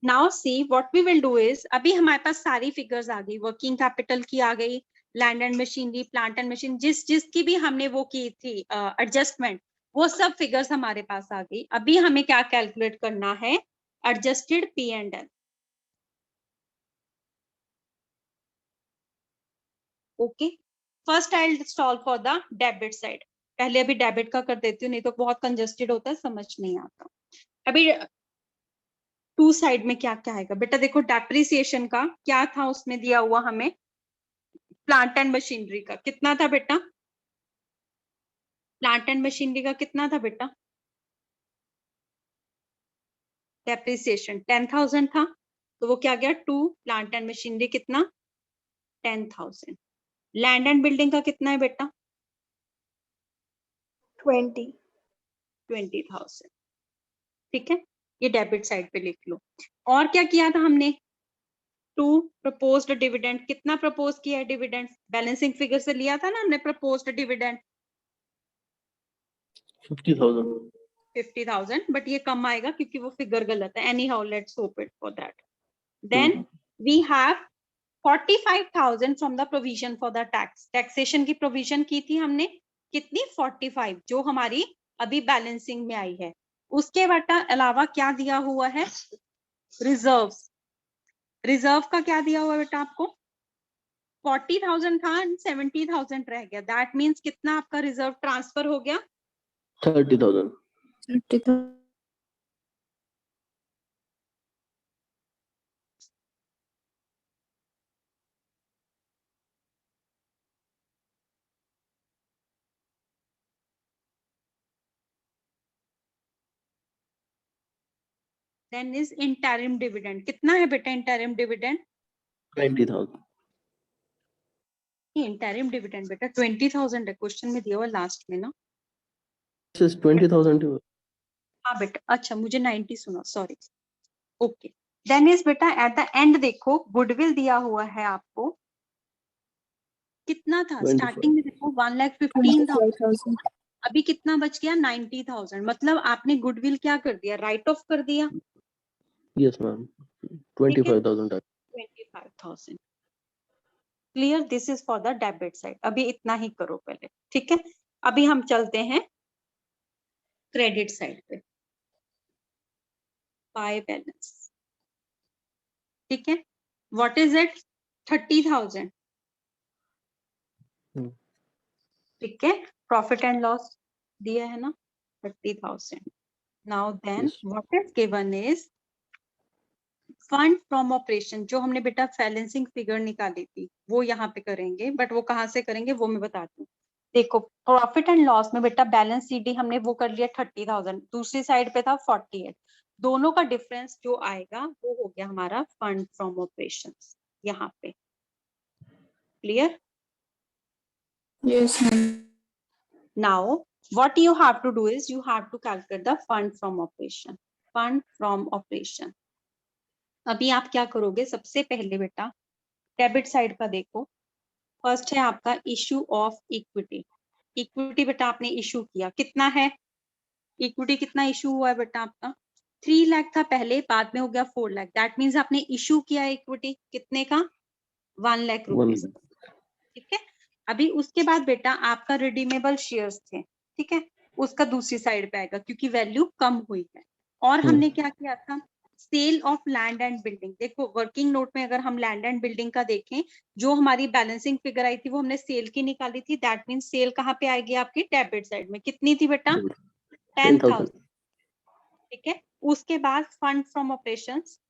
[SPEAKER 1] Now see what we will do is, अभी हमारे पास सारी फिगर्स आ गई, वर्किंग कैपिटल की आ गई, land and machinery, plant and machine, जिसकी भी हमने वो की थी एडजस्टमेंट, वो सब फिगर्स हमारे पास आ गई. अभी हमें क्या कैलकुलेट करना है? Adjusted P&L. Okay, first I will solve for the debit side. पहले अभी डेबिट का कर देती हूँ, नहीं तो बहुत कंजस्टेड होता है, समझ नहीं आता। अभी टू साइड में क्या क्या आएगा बेटा, देखो डेप्रिसिएशन का क्या था उसमें दिया हुआ हमें, प्लांट एंड मशीनरी का कितना था बेटा, प्लांट एंड मशीनरी का कितना था बेटा, डेप्रिसिएशन 10,000 था, तो वो क्या गया 2, प्लांट एंड मशीनरी कितना 10,000, लैंड एंड बिल्डिंग का कितना है बेटा 20,000, ठीक है, ये डेबिट साइड पे लिख लो। और क्या किया था हमने, 2 प्रपोज्ड डिविडेंड, कितना प्रपोज किया है डिविडेंड, बैलेंसिंग फिगर से लिया था ना हमने प्रपोज्ड डिविडेंड 50,000, बट ये कम आएगा क्योंकि वो फिगर गलत है, anyhow let's hope it for that. Then we have 45,000 from the provision for the tax, taxation की प्रोविजन की थी हमने कितनी 45, जो हमारी अभी बैलेंसिंग में आई है। उसके अलावा क्या दिया हुआ है, रिजर्व, रिजर्व का क्या दिया हुआ है बेटा आपको, 40,000 था, 70,000 रह गया, दैट मीन्स कितना आपका रिजर्व ट्रांसफर हो गया
[SPEAKER 2] 30,000।
[SPEAKER 6] 30,000।
[SPEAKER 1] देन इज इंटरिम डिविडेंड, कितना है बेटा इंटरिम डिविडेंड,
[SPEAKER 2] 20,000।
[SPEAKER 1] इंटरिम डिविडेंड बेटा 20,000 है, क्वेश्चन में दिया हुआ लास्ट में ना,
[SPEAKER 2] 20,000।
[SPEAKER 1] हाँ बेटा, अच्छा मुझे 90 सुना, सॉरी, ओके। देन इज बेटा एट द एंड देखो गुडविल दिया हुआ है आपको, कितना था स्टार्टिंग में देखो 1,15,000,
[SPEAKER 6] 25,000।
[SPEAKER 1] अभी कितना बच गया 90,000, मतलब आपने गुडविल क्या कर दिया, राइट ऑफ कर दिया,
[SPEAKER 2] yes ma'am, 25,000।
[SPEAKER 1] 25,000, clear, this is for the debit side. अभी इतना ही करो पहले, ठीक है। अभी हम चलते हैं क्रेडिट साइड पे, बाय बैलेंस, ठीक है, व्हाट इज इट 30,000, ठीक है, प्रॉफिट एंड लॉस दिया है ना 30,000। Now then what is given is fund from operation, जो हमने बेटा बैलेंसिंग फिगर निकाली थी वो यहाँ पे करेंगे, बट वो कहाँ से करेंगे वो मैं बताती हूँ। देखो प्रॉफिट एंड लॉस में बेटा बैलेंस सीडी हमने वो कर लिया 30,000, दूसरी साइड पे था 48, दोनों का डिफरेंस जो आएगा वो हो गया हमारा फंड फ्रॉम ऑपरेशन, यहाँ पे, clear.
[SPEAKER 6] Yes, ma'am.
[SPEAKER 1] Now what you have to do is you have to calculate the fund from operation, fund from operation। अभी आप क्या करोगे, सबसे पहले बेटा डेबिट साइड का देखो, फर्स्ट है आपका इशू ऑफ इक्विटी, इक्विटी बेटा आपने इशू किया, कितना है इक्विटी, कितना इशू हुआ है बेटा आपका 3 लाख था पहले, बाद में हो गया 4 लाख, दैट मीन्स आपने इशू किया इक्विटी कितने का 1 लाख रुपीज, ठीक है। अभी उसके बाद बेटा आपका रिडीमेबल शेयर्स थे, ठीक है, उसका दूसरी साइड पे आएगा क्योंकि वैल्यू कम हुई है। और हमने क्या किया था, sale of land and building, देखो वर्किंग नोट में अगर हम लैंड एंड बिल्डिंग का देखें, जो हमारी बैलेंसिंग फिगर आई थी वो हमने सेल की निकाली थी, दैट मीन्स सेल कहाँ पे आएगी आपकी डेबिट साइड में, कितनी थी बेटा 10,000, ठीक है। उसके बाद फंड फ्रॉम ऑपरेशंस,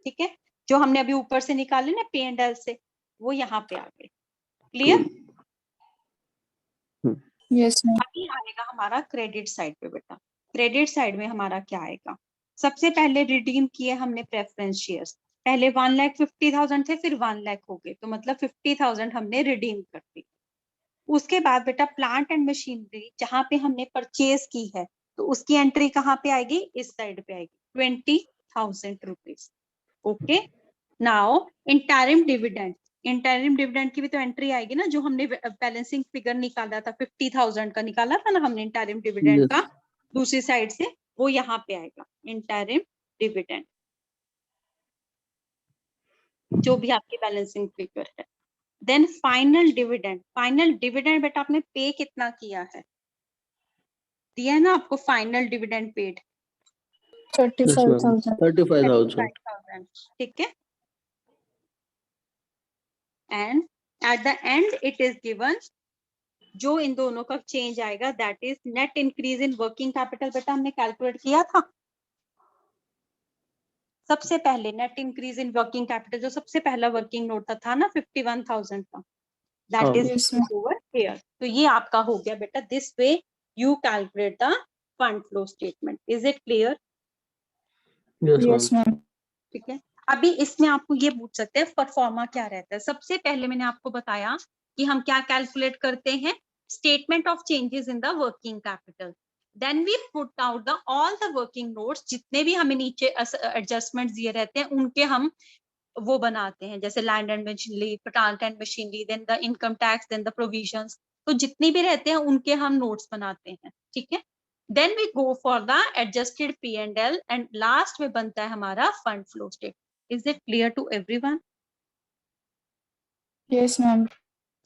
[SPEAKER 1] ठीक है, जो हमने अभी ऊपर से निकाले ना P and L से, वो यहाँ पे आ गए, क्लियर।
[SPEAKER 6] Yes, ma'am.
[SPEAKER 1] अभी आएगा हमारा क्रेडिट साइड पे बेटा, क्रेडिट साइड में हमारा क्या आएगा, सबसे पहले रिडीम किए हमने प्रेफरेंस शेयर्स, पहले 1,50,000 थे फिर 1 लाख हो गए, तो मतलब 50,000 हमने रिडीम कर दी। उसके बाद बेटा प्लांट एंड मशीनरी जहां पे हमने परचेज की है, तो उसकी एंट्री कहाँ पे आएगी, इस साइड पे आएगी 20,000 rupees, okay. Now interim dividend, interim dividend की भी तो एंट्री आएगी ना, जो हमने बैलेंसिंग फिगर निकाला था 50,000 का निकाला था ना हमने इंटरिम डिविडेंड का दूसरी साइड से, वो यहाँ पे आएगा इंटरिम डिविडेंड, जो भी आपकी बैलेंसिंग फिगर है। Then final dividend, final dividend बेटा आपने पे कितना किया है, दिया है ना आपको फाइनल डिविडेंड पेड
[SPEAKER 6] 35,000.
[SPEAKER 2] 35,000।
[SPEAKER 1] 35,000, ठीक है। And eight the and it is given, जो इन दोनों का चेंज आएगा that is net increase in working capital. बेटा हमने कैलकुलेट किया था सबसे पहले, net increase in working capital, जो सबसे पहला वर्किंग नोट था ना 51,000 का, that is
[SPEAKER 6] Yes, ma'am.
[SPEAKER 1] Over here. तो ये आपका हो गया बेटा, this way you calculate the fund flow statement. Is it clear?
[SPEAKER 6] Yes, ma'am.
[SPEAKER 1] ठीक है। अभी इसमें आपको ये पूछ सकते हैं परफॉर्मा क्या रहता है। सबसे पहले मैंने आपको बताया कि हम क्या कैलकुलेट करते हैं, statement of changes in the working capital. Then we put out the all the working notes, जितने भी हमें नीचे एडजस्टमेंट दिए रहते हैं उनके हम वो बनाते हैं, जैसे land and machinery, plant and machinery, then the income tax, then the provisions. तो जितने भी रहते हैं उनके हम नोट्स बनाते हैं, ठीक है। Then we go for the adjusted P&L and last में बनता है हमारा fund flow statement. Is it clear to everyone?
[SPEAKER 6] Yes, ma'am.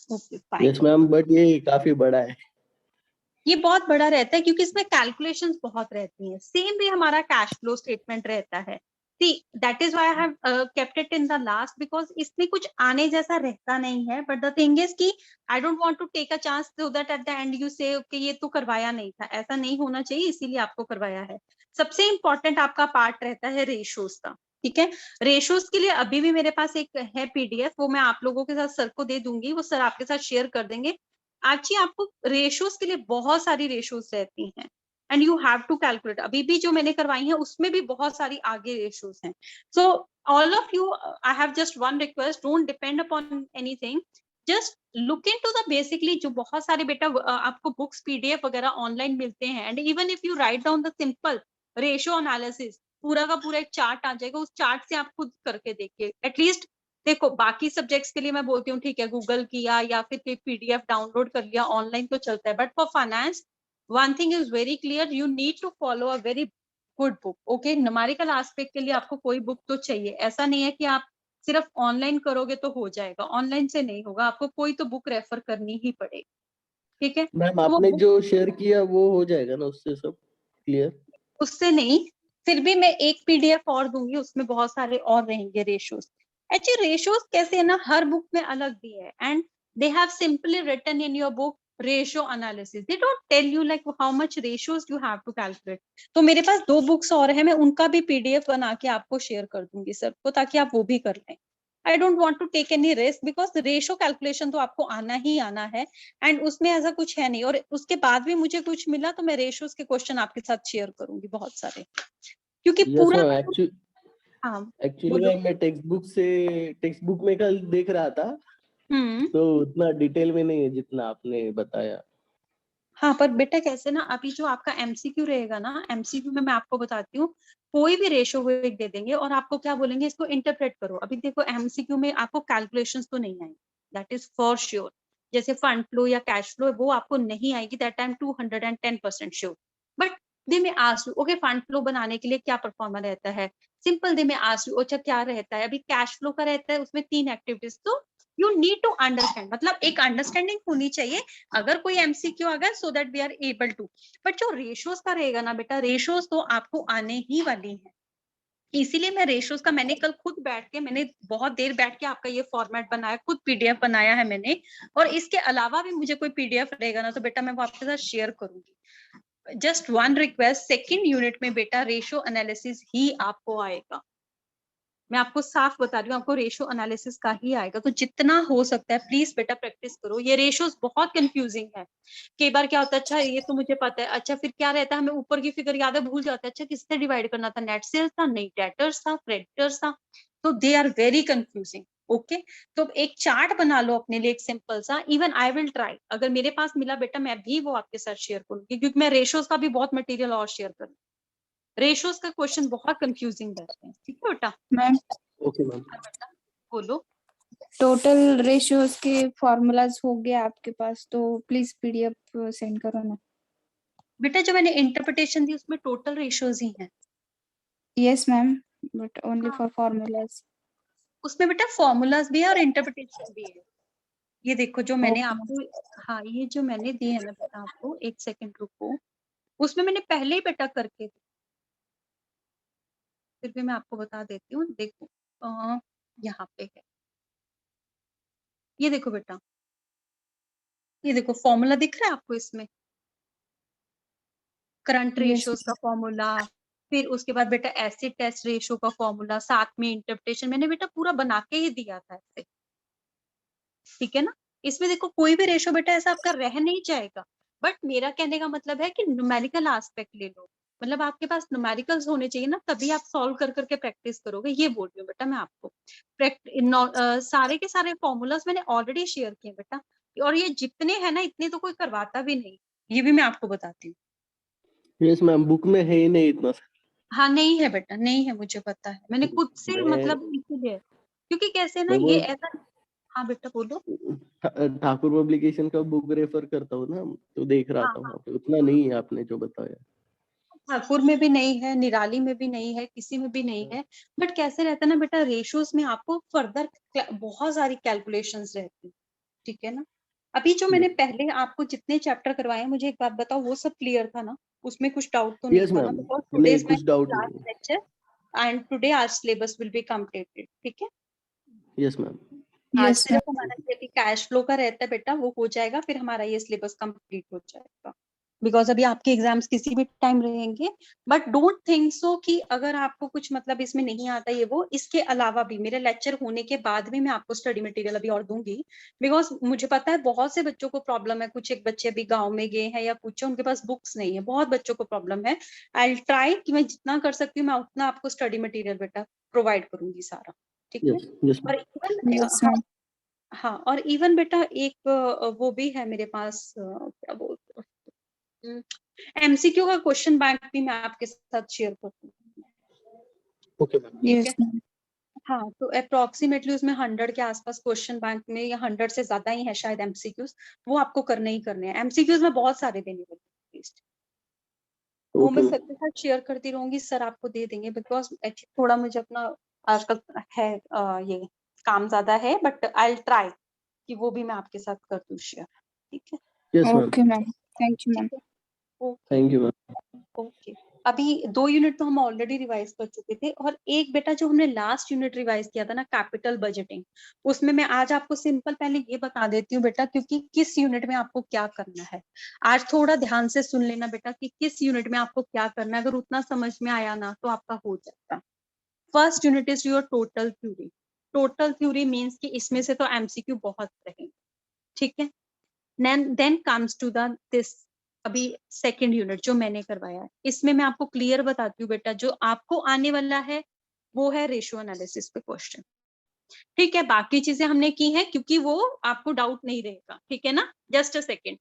[SPEAKER 1] Okay fine.
[SPEAKER 2] Yes ma'am, but ये काफी बड़ा है।
[SPEAKER 1] ये बहुत बड़ा रहता है क्योंकि इसमें कैलकुलेशंस बहुत रहती हैं। सेम भी हमारा कैश फ्लो स्टेटमेंट रहता है। See, that is why I have kept it in the last, because इसमें कुछ आने जैसा रहता नहीं है। But the thing is कि I don't want to take a chance so that at the end you say okay ये तो करवाया नहीं था, ऐसा नहीं होना चाहिए, इसीलिए आपको करवाया है। सबसे इम्पोर्टेंट आपका पार्ट रहता है रेशोज का, ठीक है। रेशोज के लिए अभी भी मेरे पास एक है PDF, वो मैं आप लोगों के साथ सर को दे दूंगी, वो सर आपके साथ शेयर कर देंगे। एक्चुअली आपको रेशोज के लिए बहुत सारी रेशोज रहती हैं and you have to calculate. अभी भी जो मैंने करवाई है उसमें भी बहुत सारी आगे रेशोज हैं। So all of you, I have just one request, don't depend upon anything, just look into the basically जो बहुत सारे बेटा आपको बुक्स PDF वगैरह ऑनलाइन मिलते हैं, and even if you write down the simple ratio analysis, पूरा का पूरा एक चार्ट आ जाएगा, उस चार्ट से आप खुद करके देखिए एटलीस्ट। देखो बाकी सब्जेक्ट्स के लिए मैं बोलती हूँ ठीक है, गूगल किया या फिर कोई PDF डाउनलोड कर लिया, ऑनलाइन तो चलता है, but for finance one thing is very clear, you need to follow a very good book, okay। Numerical aspect के लिए आपको कोई बुक तो चाहिए, ऐसा नहीं है कि आप सिर्फ ऑनलाइन करोगे तो हो जाएगा, ऑनलाइन से नहीं होगा, आपको कोई तो बुक रेफर करनी ही पड़ेगी, ठीक है।
[SPEAKER 2] मैम
[SPEAKER 1] तो वो
[SPEAKER 2] आपने
[SPEAKER 1] book
[SPEAKER 2] जो शेयर किया वो हो जाएगा ना उससे सब क्लियर?
[SPEAKER 1] उससे नहीं, फिर भी मैं एक PDF और दूंगी, उसमें बहुत सारे और रहेंगे रेशोज। एक्चुअली रेशोज कैसे है ना, हर बुक में अलग भी है, and they have simply written in your book ratio analysis, they don't tell you like how much ratios you have to calculate. तो मेरे पास 2 बुक्स और है, मैं उनका भी PDF बना के आपको शेयर कर दूंगी सर को, ताकि आप वो भी कर लें। I don't want to take any risk, because ratio calculation तो आपको आना ही आना है, एंड उसमें ऐसा कुछ है नहीं। और उसके बाद भी मुझे कुछ मिला तो मैं रेशियोज के क्वेश्चन आपके साथ शेयर करूंगी बहुत सारे, क्योंकि
[SPEAKER 2] यस
[SPEAKER 1] पूरा
[SPEAKER 2] मैम,
[SPEAKER 1] हाँ
[SPEAKER 2] एक्चुअली
[SPEAKER 1] बोलो।
[SPEAKER 2] मैम मैं टेक्स्ट बुक में कल देख रहा था,
[SPEAKER 1] हम्म।
[SPEAKER 2] तो उतना डिटेल में नहीं है जितना आपने बताया।
[SPEAKER 1] हाँ पर बेटा कैसे ना, अभी जो आपका MCQ रहेगा ना, MCQ में मैं आपको बताती हूँ, कोई भी रेशो वो एक दे देंगे और आपको क्या बोलेंगे, इसको इंटरप्रेट करो। अभी देखो MCQ में आपको कैलकुलेशंस तो नहीं आएंगे, दैट इज फॉर श्योर। जैसे फंड फ्लो या कैश फ्लो वो आपको नहीं आएगी, that I am 210% sure. But they may ask you okay, fund flow बनाने के लिए क्या परफॉर्मा रहता है, simple they may ask you अच्छा क्या रहता है। अभी कैश फ्लो का रहता है, उसमें 3 एक्टिविटीज, तो यू नीड टू अंडरस्टैंड, मतलब एक अंडरस्टैंडिंग होनी चाहिए अगर कोई MCQ आ गया, so that we are able to. But जो रेशियोज का रहेगा ना बेटा, रेशियोज तो आपको आने ही वाली है, इसीलिए मैं रेशियोज का मैंने कल खुद बैठ के, मैंने बहुत देर बैठ के आपका ये फॉर्मेट बनाया, खुद PDF बनाया है मैंने। और इसके अलावा भी मुझे कोई PDF रहेगा ना तो बेटा मैं वो आपके साथ शेयर करूंगी। Just one request, second unit में बेटा रेशियो एनालिसिस ही आपको आएगा, मैं आपको साफ बता रही हूँ, आपको रेशियो एनालिसिस का ही आएगा। तो जितना हो सकता है प्लीज बेटा प्रैक्टिस करो, ये रेशियोज बहुत कंफ्यूजिंग है। कई बार क्या होता है, अच्छा ये तो मुझे पता है, अच्छा फिर क्या रहता है, हमें ऊपर की फिगर याद है, भूल जाता है, अच्छा किससे डिवाइड करना था, नेट सेल्स था, नहीं डेटर्स था, क्रेडिटर्स था। तो they are very confusing, okay. तो एक चार्ट बना लो अपने लिए, एक सिंपल सा, इवन आई विल ट्राई, अगर मेरे पास मिला बेटा मैं भी वो आपके साथ शेयर करूंगी, क्योंकि मैं रेशियोज का भी बहुत मटेरियल और शेयर करूँ। रेशियोज का क्वेश्चन बहुत कंफ्यूजिंग रहते हैं, ठीक है बेटा।
[SPEAKER 6] Ma'am
[SPEAKER 2] okay ma'am.
[SPEAKER 1] बोलो।
[SPEAKER 6] टोटल रेशियोज के फॉर्मूलाज हो गया आपके पास, तो प्लीज PDF सेंड करो ना।
[SPEAKER 1] बेटा जो मैंने इंटरप्रिटेशन दी उसमें टोटल रेशियोज ही हैं।
[SPEAKER 6] Yes ma'am, but only for formulas.
[SPEAKER 1] उसमें बेटा फॉर्मूलाज भी है और इंटरप्रिटेशन भी है। ये देखो जो मैंने
[SPEAKER 6] ओके
[SPEAKER 1] आपको, हाँ ये जो मैंने दिए है ना बेटा आपको, एक सेकंड रुको, उसमें मैंने पहले ही बेटा करके दी। फिर भी मैं आपको बता देती हूँ, देखो यहाँ पे है, ये देखो बेटा, ये देखो फॉर्मूला दिख रहा है आपको इसमें, करंट
[SPEAKER 6] Yes,
[SPEAKER 1] रेशियोज का फॉर्मूला, फिर उसके बाद बेटा एसिड टेस्ट रेशियो का फॉर्मूला, साथ में इंटरप्रिटेशन मैंने बेटा पूरा बना के ही दिया था ऐसे, ठीक है ना। इसमें देखो कोई भी रेशियो बेटा ऐसा आपका रह नहीं जाएगा, बट मेरा कहने का मतलब है कि न्यूमेरिकल एस्पेक्ट ले लो, मतलब आपके पास न्यूमेरिकल्स होने चाहिए ना, तभी आप सॉल्व कर करके प्रैक्टिस करोगे, ये बोल रही हूँ बेटा मैं आपको। सारे के सारे फॉर्मूलाज मैंने ऑलरेडी शेयर किए बेटा, और ये जितने हैं ना इतने तो कोई करवाता भी नहीं, ये भी मैं आपको बताती हूँ।
[SPEAKER 2] यस मैम, बुक में है ही नहीं इतना।
[SPEAKER 1] हाँ नहीं है बेटा, नहीं है, मुझे पता है, मैंने खुद से
[SPEAKER 2] मैं
[SPEAKER 1] मतलब इसीलिए, क्योंकि कैसे ना
[SPEAKER 2] मैं
[SPEAKER 1] ये
[SPEAKER 2] वो
[SPEAKER 1] ऐसा। हाँ बेटा बोलो।
[SPEAKER 2] ठाकुर पब्लिकेशन का बुक रेफर करता हूँ ना, तो देख रहा
[SPEAKER 1] हाँ
[SPEAKER 2] था
[SPEAKER 1] हाँ,
[SPEAKER 2] वहाँ पे, उतना नहीं है आपने जो बताया।
[SPEAKER 1] ठाकुर में भी नहीं है, निराली में भी नहीं है, किसी में भी नहीं है, बट कैसे रहता है ना बेटा, रेशियोज में आपको फर्दर बहुत सारी कैलकुलेशंस रहती है, ठीक है ना। अभी जो मैंने पहले आपको जितने चैप्टर करवाए हैं, मुझे एक बात बताओ, वो सब क्लियर था ना, उसमें कुछ डाउट तो नहीं
[SPEAKER 2] यस
[SPEAKER 1] था ना,
[SPEAKER 2] मैम,
[SPEAKER 1] बिकॉज टुडे
[SPEAKER 2] नहीं
[SPEAKER 1] इज माय
[SPEAKER 2] कुछ डाउट नहीं
[SPEAKER 1] लास्ट
[SPEAKER 2] है।
[SPEAKER 1] Lecture and today our syllabus will be completed, ठीक है।
[SPEAKER 2] Yes ma'am.
[SPEAKER 1] आज
[SPEAKER 6] yes,
[SPEAKER 1] सिर्फ हमारा ये अभी कैश फ्लो का रहता है बेटा, वो हो जाएगा, फिर हमारा ये सिलेबस कंप्लीट हो जाएगा, बिकॉज अभी आपके एग्जाम्स किसी भी टाइम रहेंगे। बट डोंट थिंक सो कि अगर आपको कुछ मतलब इसमें नहीं आता ये वो, इसके अलावा भी मेरे लेक्चर होने के बाद भी मैं आपको स्टडी मटेरियल अभी और दूंगी, बिकॉज मुझे पता है बहुत से बच्चों को प्रॉब्लम है, कुछ एक बच्चे अभी गाँव में गए हैं या कुछ है, उनके पास बुक्स नहीं है, बहुत बच्चों को प्रॉब्लम है। आई ट्राई कि मैं जितना कर सकती हूँ मैं उतना आपको स्टडी मटेरियल बेटा प्रोवाइड करूंगी सारा, ठीक है।
[SPEAKER 2] यस यस
[SPEAKER 1] और
[SPEAKER 2] मैम।
[SPEAKER 1] इवन
[SPEAKER 6] yes,
[SPEAKER 1] हाँ,
[SPEAKER 6] ma'am.
[SPEAKER 1] हाँ और इवन बेटा एक वो भी है मेरे पास, क्या बोलते हैं, एमसीक्यू का क्वेश्चन बैंक भी मैं आपके साथ शेयर करती हूँ,
[SPEAKER 2] ओके मैम।
[SPEAKER 1] ठीक है।
[SPEAKER 6] Yes, ma'am.
[SPEAKER 1] हाँ तो अप्रोक्सीमेटली उसमें 100 के आसपास क्वेश्चन बैंक में, या 100 से ज्यादा ही है शायद एमसीक्यूज, वो आपको करने ही करने हैं, एमसीक्यूज में बहुत सारे देने वाले हैं at least। वो
[SPEAKER 2] ओके
[SPEAKER 1] मैं
[SPEAKER 2] मैम।
[SPEAKER 1] सबके साथ शेयर करती रहूंगी, सर आपको दे देंगे, बिकॉज एक्चुअली थोड़ा मुझे अपना आजकल है ये काम ज्यादा है, बट आई ट्राई कि वो भी मैं आपके साथ कर दूं शेयर, ठीक है।
[SPEAKER 2] Yes ma'am.
[SPEAKER 6] Okay, ma'am. Thank you,
[SPEAKER 1] ठीक
[SPEAKER 6] ma'am.
[SPEAKER 1] है, okay
[SPEAKER 2] thank you ma'am.
[SPEAKER 1] Okay. अभी 2 यूनिट तो हम ऑलरेडी रिवाइज कर चुके थे, और एक बेटा जो हमने लास्ट यूनिट रिवाइज किया था ना, कैपिटल बजटिंग, उसमें मैं आज आपको सिंपल पहले ये बता देती हूँ बेटा, क्योंकि किस यूनिट में आपको क्या करना है। आज थोड़ा ध्यान से सुन लेना बेटा कि किस यूनिट में आपको क्या करना है, अगर उतना समझ में आया ना तो आपका हो जाता। First unit is your total theory. Total theory means कि इसमें से तो एमसीक्यू बहुत रहेंगे, ठीक है। Then comes to the this, अभी सेकंड यूनिट जो मैंने करवाया है, इसमें मैं आपको क्लियर बताती हूँ बेटा, जो आपको आने वाला है वो है रेशियो एनालिसिस पे क्वेश्चन, ठीक है। बाकी चीजें हमने की हैं क्योंकि वो आपको डाउट नहीं रहेगा, ठीक है ना। Just a second.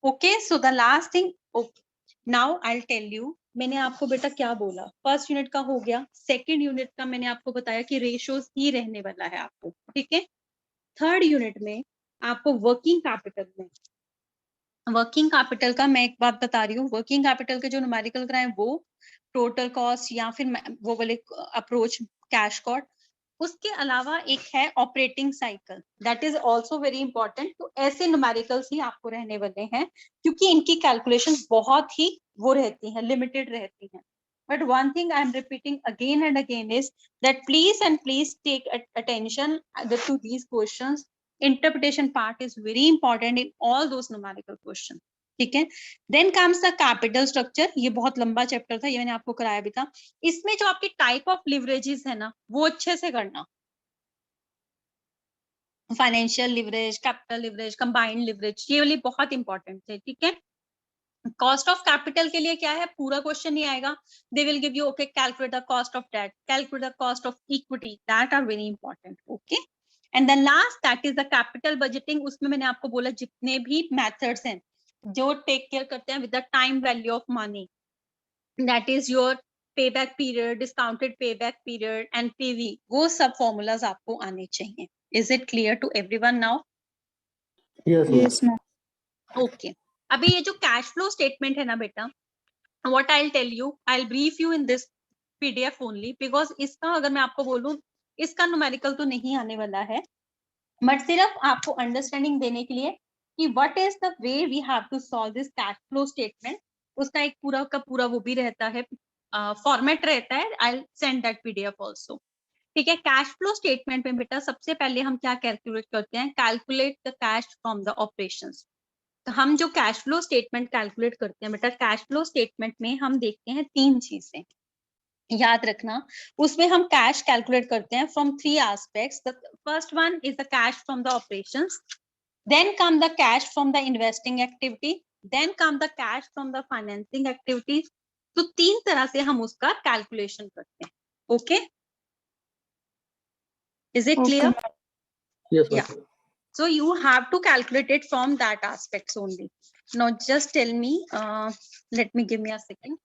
[SPEAKER 1] Okay, so the last thing, now I tell you, मैंने आपको बेटा क्या बोला, फर्स्ट यूनिट का हो गया, सेकंड यूनिट का मैंने आपको बताया कि रेशियोज ही रहने वाला है आपको, ठीक है। थर्ड यूनिट में आपको वर्किंग कैपिटल का मैं एक बात बता रही हूँ, वर्किंग कैपिटल के जो न्यूमेरिकल कराए वो टोटल कॉस्ट या फिर वो वाले अप्रोच कैश कॉस्ट, उसके अलावा एक है operating cycle, that is also very important. तो ऐसे न्यूमेरिकल्स ही आपको रहने वाले हैं, क्योंकि इनकी कैलकुलेशन बहुत ही वो रहती है, लिमिटेड रहती है। But one thing I am repeating again and again is that please take attention to these questions. Interpretation part is very important in all those numerical questions, ठीक है। Then comes the capital structure, ये बहुत लंबा chapter था, ये मैंने आपको कराया भी था। इसमें जो आपकी टाइप ऑफ लिवरेजेस है ना, वो अच्छे से करना, financial leverage, capital leverage, combined leverage, ये वाली बहुत इंपॉर्टेंट है, ठीक है। कॉस्ट ऑफ कैपिटल के लिए क्या है, पूरा क्वेश्चन नहीं आएगा, they will give you okay calculate the cost of debt, calculate the cost of equity, that are very important, okay. And then last that is the capital budgeting, उसमें मैंने आपको बोला जितने भी मेथड्स हैं जो टेक केयर करते हैं with the time value of money, that is your payback period, discounted payback period, NPV, वो सब फॉर्मूलाज आपको आने चाहिए। Is it clear to everyone now?
[SPEAKER 3] Yes ma'am.
[SPEAKER 1] Okay, अभी ये जो कैश फ्लो स्टेटमेंट है ना बेटा, what I'll tell you, I'll brief you in this PDF only, because इसका अगर मैं आपको बोलूं, इसका न्यूमेरिकल तो नहीं आने वाला है, बट सिर्फ आपको अंडरस्टैंडिंग देने के लिए कि what is the way we have to solve this cash flow statement, उसका एक पूरा का पूरा वो भी रहता है, फॉर्मेट रहता है, I'll send that PDF also, ठीक है। कैश फ्लो स्टेटमेंट में बेटा सबसे पहले हम क्या कैलकुलेट करते हैं, calculate the cash from the operations. तो हम जो कैश फ्लो स्टेटमेंट कैलकुलेट करते हैं बेटा, कैश फ्लो स्टेटमेंट में हम देखते हैं तीन चीजें, याद रखना। उसमें हम कैश कैलकुलेट करते हैं from three aspects. The first one is the cash from the operations, then come the cash from the investing activity, then come the cash from the financing activities. तो तीन तरह से हम उसका कैलकुलेशन करते हैं, okay. Is it clear?
[SPEAKER 2] Yes,
[SPEAKER 1] Yeah.
[SPEAKER 2] ma'am.
[SPEAKER 1] So you have to calculate it from that aspects only. Now just tell me, let me give me a second.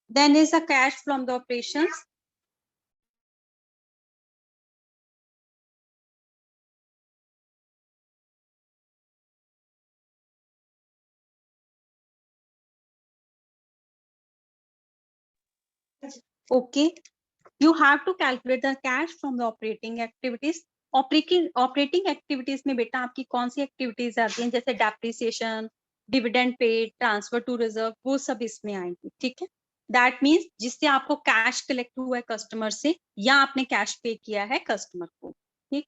[SPEAKER 1] Then is the cash from the operations. Okay, you have to calculate the cash from the operating activities. Operating activities में बेटा आपकी कौन सी activities आती हैं, जैसे depreciation, dividend paid, transfer to reserve, वो सब इसमें आएंगी, ठीक है। दैट मीन्स जिससे आपको कैश कलेक्ट हुआ है कस्टमर से, या आपने कैश पे किया है कस्टमर को, ठीक।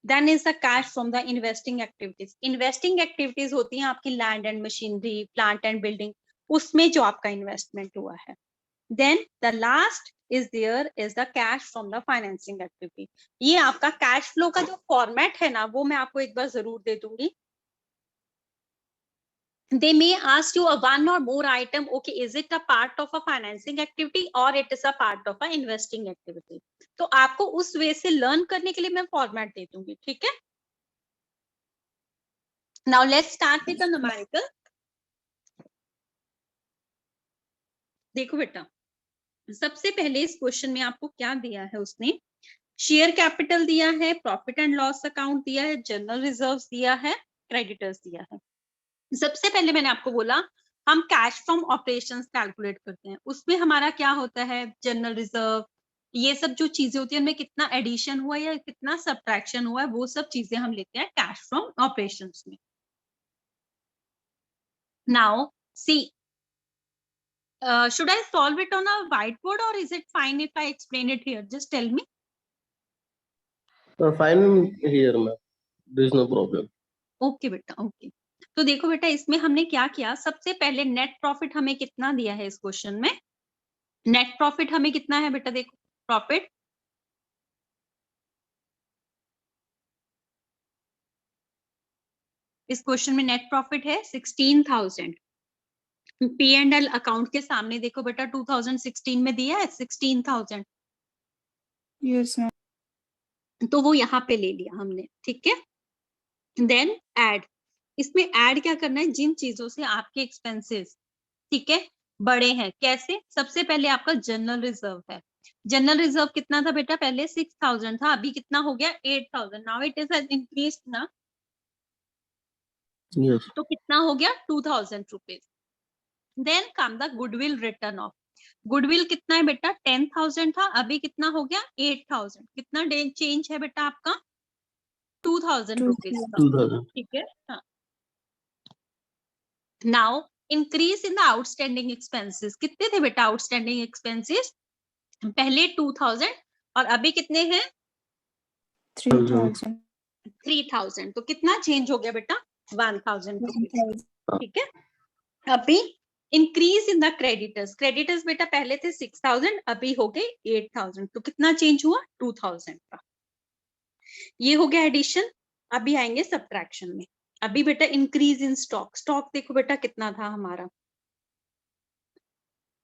[SPEAKER 1] Then is the cash from the investing activities. Investing activities होती हैं आपकी land and machinery, plant and building, उसमें जो आपका इन्वेस्टमेंट हुआ है। Then the last is there is the cash from the financing activity. ये आपका कैश फ्लो का जो फॉर्मेट है ना, वो मैं आपको एक बार जरूर दे दूंगी। They may ask you a one or more item, okay, is it a part of a financing activity or it is a part of a investing activity? तो आपको उस वे से लर्न करने के लिए मैं फॉर्मेट दे दूंगी, ठीक है। Now let's start with the numerical. देखो बेटा, सबसे पहले इस क्वेश्चन में आपको क्या दिया है उसने, शेयर कैपिटल दिया है, प्रॉफिट एंड लॉस अकाउंट दिया है, जनरल रिजर्व्स दिया है, क्रेडिटर्स दिया है। सबसे पहले मैंने आपको बोला हम कैश फ्रॉम ऑपरेशंस कैलकुलेट करते हैं, उसमें हमारा क्या होता है, जनरल रिजर्व, ये सब जो चीजें होती है उनमें कितना एडिशन हुआ या कितना सब्ट्रैक्शन हुआ है, वो सब चीजें हम लेते हैं कैश फ्रॉम ऑपरेशंस में। Now see, should I solve it on a whiteboard or is it fine if I explain it here? Just tell me.
[SPEAKER 2] Fine here, ma'am. There is no problem.
[SPEAKER 1] Okay बेटा, okay. तो देखो बेटा, इसमें हमने क्या किया, सबसे पहले नेट प्रॉफिट हमें कितना दिया है इस क्वेश्चन में, नेट प्रॉफिट हमें कितना है बेटा, देखो प्रॉफिट इस क्वेश्चन में नेट प्रॉफिट है 16,000। पी एंड एल अकाउंट के सामने देखो बेटा 2016 में दिया है 16,000।
[SPEAKER 6] Yes ma'am.
[SPEAKER 1] तो वो यहाँ पे ले लिया हमने, ठीक है। देन ऐड, इसमें ऐड क्या करना है, जिन चीजों से आपके एक्सपेंसेस, ठीक है, बड़े हैं, कैसे, सबसे पहले आपका जनरल रिजर्व है। जनरल रिजर्व कितना था बेटा, पहले 6,000 था, अभी कितना हो गया 8,000। नाउ इट इज इंक्रीज ना,
[SPEAKER 2] Yes.
[SPEAKER 1] तो कितना हो गया 2,000 rupees. Then come the goodwill return of, goodwill कितना है बेटा 10,000 था, अभी कितना हो गया 8,000। कितना चेंज है बेटा आपका 2,000 रुपीज का,
[SPEAKER 2] 2,000.
[SPEAKER 1] ठीक है। हाँ, now increase in the outstanding expenses, कितने थे बेटा आउटस्टैंडिंग एक्सपेंसेस, पहले 2,000 और अभी कितने हैं
[SPEAKER 6] 3,000।
[SPEAKER 1] 3,000। तो कितना चेंज हो गया बेटा 1,000 रुपीज, ठीक है। अभी increase in the creditors, creditors बेटा पहले थे 6,000 अभी हो गए 8,000। तो कितना चेंज हुआ 2,000 का, ये हो गया एडिशन। अभी आएंगे सब्ट्रैक्शन में। अभी बेटा इंक्रीज इन स्टॉक, स्टॉक देखो बेटा कितना था हमारा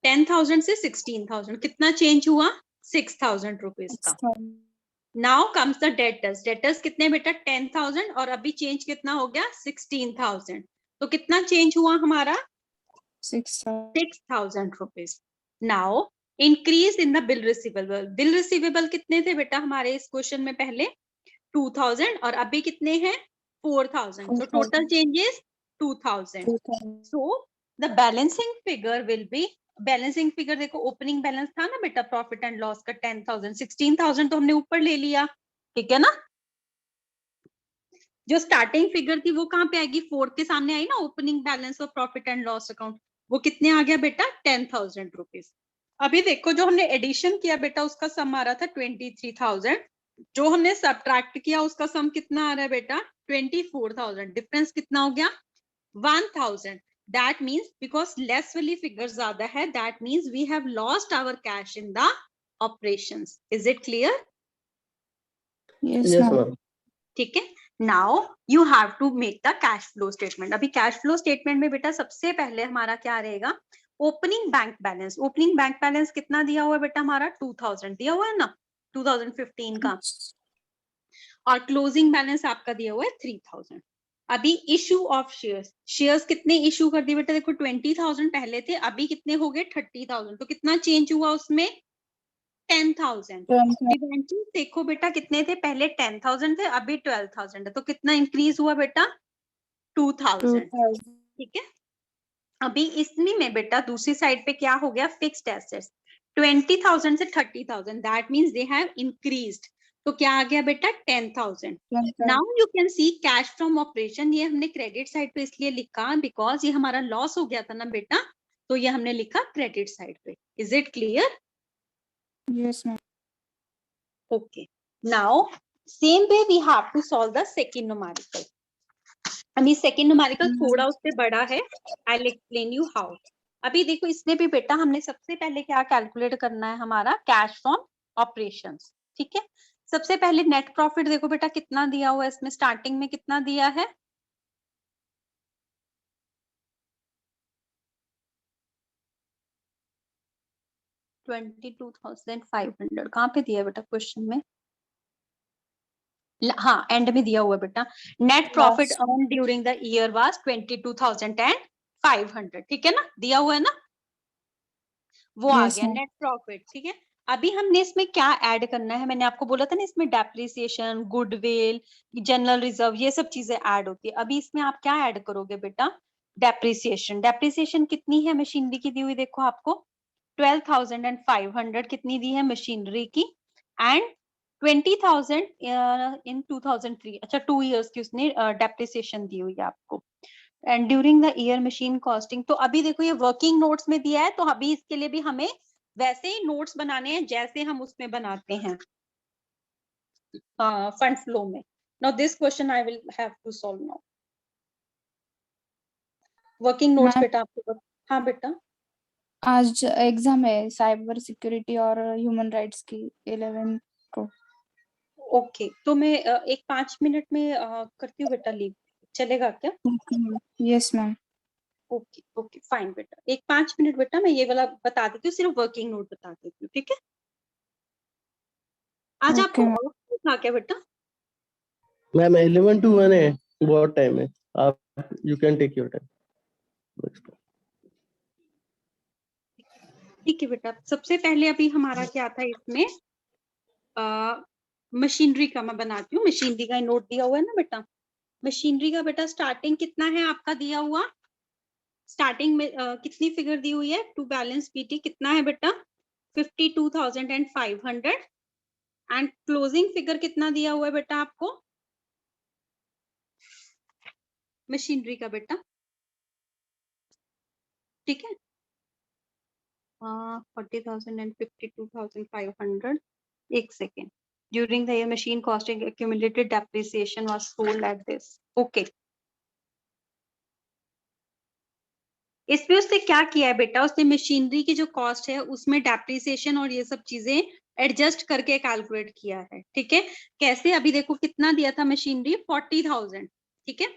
[SPEAKER 1] 10,000 से 16,000, कितना चेंज हुआ 6,000 रुपीज का। Now comes the debtors, debtors कितने बेटा 10,000 और अभी चेंज कितना हो गया 16,000। तो कितना चेंज हुआ हमारा 6,000 rupees. Now increase in the bill receivable, bill receivable कितने थे बेटा हमारे इस क्वेश्चन में, पहले 2,000 और अभी कितने हैं 4,000। तो total changes 2,000। So the balancing figure will be, balancing figure देखो ओपनिंग बैलेंस था ना बेटा प्रॉफिट एंड लॉस का 10,000, 16,000 तो हमने ऊपर ले लिया, ठीक है ना। जो स्टार्टिंग फिगर थी वो कहाँ पे आएगी, 4 के सामने आई ना, opening balance of profit and loss account, वो कितने आ गया बेटा 10,000 रुपीज। अभी देखो जो हमने एडिशन किया बेटा उसका सम आ रहा था 23,000, जो हमने सब्ट्रैक्ट किया उसका सम कितना आ रहा है बेटा 24,000। डिफरेंस कितना हो गया 1,000। That means because less वाली फिगर ज्यादा है, that means we have lost our cash in the operations. Is it clear?
[SPEAKER 6] Yes
[SPEAKER 2] Yes,
[SPEAKER 6] ma'am।
[SPEAKER 2] ma'am.
[SPEAKER 1] ठीक है। Now you have to make the cash flow statement. अभी cash flow statement में बेटा सबसे पहले हमारा क्या रहेगा, opening bank balance. Opening bank balance कितना दिया हुआ है बेटा हमारा 2,000 दिया हुआ है ना 2015 का, और क्लोजिंग बैलेंस आपका दिया हुआ है 3,000। अभी इशू ऑफ शेयर्स, शेयर्स कितने इशू कर दिए बेटा, देखो 20,000 पहले थे, अभी कितने हो गए 30,000। तो कितना चेंज हुआ उसमें 10,000। डिबेंचर्स देखो बेटा कितने थे, पहले 10,000 थे अभी 12,000 है, तो कितना इंक्रीज हुआ बेटा 2,000, ठीक है। अभी इसमें में बेटा दूसरी साइड पे क्या हो गया, फिक्स्ड एसेट्स 20,000 से 30,000, that means they have increased. तो क्या आ गया बेटा 10,000। Now you can see cash from operation, ये हमने क्रेडिट साइड पे इसलिए लिखा बिकॉज ये हमारा लॉस हो गया था ना बेटा, तो ये हमने लिखा क्रेडिट साइड पे। Is it clear?
[SPEAKER 6] Yes ma'am.
[SPEAKER 1] Okay, now same way we have to solve the second numerical. अभी सेकंड न्यूमेरिकल थोड़ा उससे बड़ा है, I will explain you how. अभी देखो इसमें भी बेटा हमने सबसे पहले क्या कैलकुलेट करना है, हमारा कैश फ्रॉम ऑपरेशंस, ठीक है। सबसे पहले नेट प्रॉफिट देखो बेटा कितना दिया हुआ है इसमें, स्टार्टिंग में कितना दिया है 22,500। कहाँ पे दिया है बेटा क्वेश्चन में, हाँ एंड में दिया हुआ बेटा। Net profit earn during the year was 22,500, ठीक है ना, दिया हुआ है ना, वो आ गया नेट प्रॉफिट, ठीक है। अभी हमने इसमें क्या ऐड करना है, मैंने आपको बोला था ना इसमें डेप्रिसिएशन, गुडविल, जनरल रिजर्व, ये सब चीजें ऐड होती है। अभी इसमें आप क्या ऐड करोगे बेटा, डेप्रिसिएशन। डेप्रिसिएशन कितनी है मशीनरी की दी हुई, देखो आपको 12,500 कितनी दी है मशीनरी की, एंड 20,000 इन 2003, अच्छा 2 इयर्स की उसने डेप्रिसिएशन दी हुई है आपको। And during the year machine costing, तो अभी देखो ये वर्किंग नोट्स में दिया है, तो अभी इसके लिए भी हमें वैसे ही नोट्स बनाने हैं जैसे हम उसमें बनाते हैं फंड फ्लो में। Now this question I will have to solve now. Working notes
[SPEAKER 6] ma'am
[SPEAKER 1] बेटा आपको, हाँ बेटा
[SPEAKER 6] आज एग्जाम है साइबर सिक्योरिटी और ह्यूमन राइट्स की 11 को।
[SPEAKER 1] ओके, तो मैं एक 5 मिनट में करती हूँ बेटा लीव, चलेगा क्या?
[SPEAKER 6] Yes ma'am.
[SPEAKER 1] Okay okay fine बेटा, एक 5 मिनट बेटा, मैं ये वाला बता देती हूँ, सिर्फ वर्किंग नोट बता देती हूँ, ठीक है? आज
[SPEAKER 6] ओके
[SPEAKER 1] आपको
[SPEAKER 6] मैम।
[SPEAKER 1] ऑफ था क्या बेटा?
[SPEAKER 2] मैम 11 to 1 है, बहुत टाइम है, आप you can take your time.
[SPEAKER 1] ठीक है बेटा, सबसे पहले अभी हमारा क्या था इसमें, मशीनरी का मैं बनाती हूँ। मशीनरी का नोट दिया हुआ है ना बेटा, मशीनरी का बेटा स्टार्टिंग कितना है आपका दिया हुआ, स्टार्टिंग में कितनी फिगर दी हुई है टू बैलेंस पीटी, कितना है बेटा 52,500, एंड क्लोजिंग फिगर कितना दिया हुआ है बेटा आपको मशीनरी का बेटा, ठीक है? 40,000 and 52,500, एक second. During the year, machine costing accumulated depreciation was sold at this. Okay. इसमें उसने क्या किया है बेटा, उसने मशीनरी की जो कॉस्ट है उसमें डेप्रिसिएशन और ये सब चीजें एडजस्ट करके कैलकुलेट किया है, ठीक है? कैसे, अभी देखो कितना दिया था मशीनरी 40,000, ठीक है?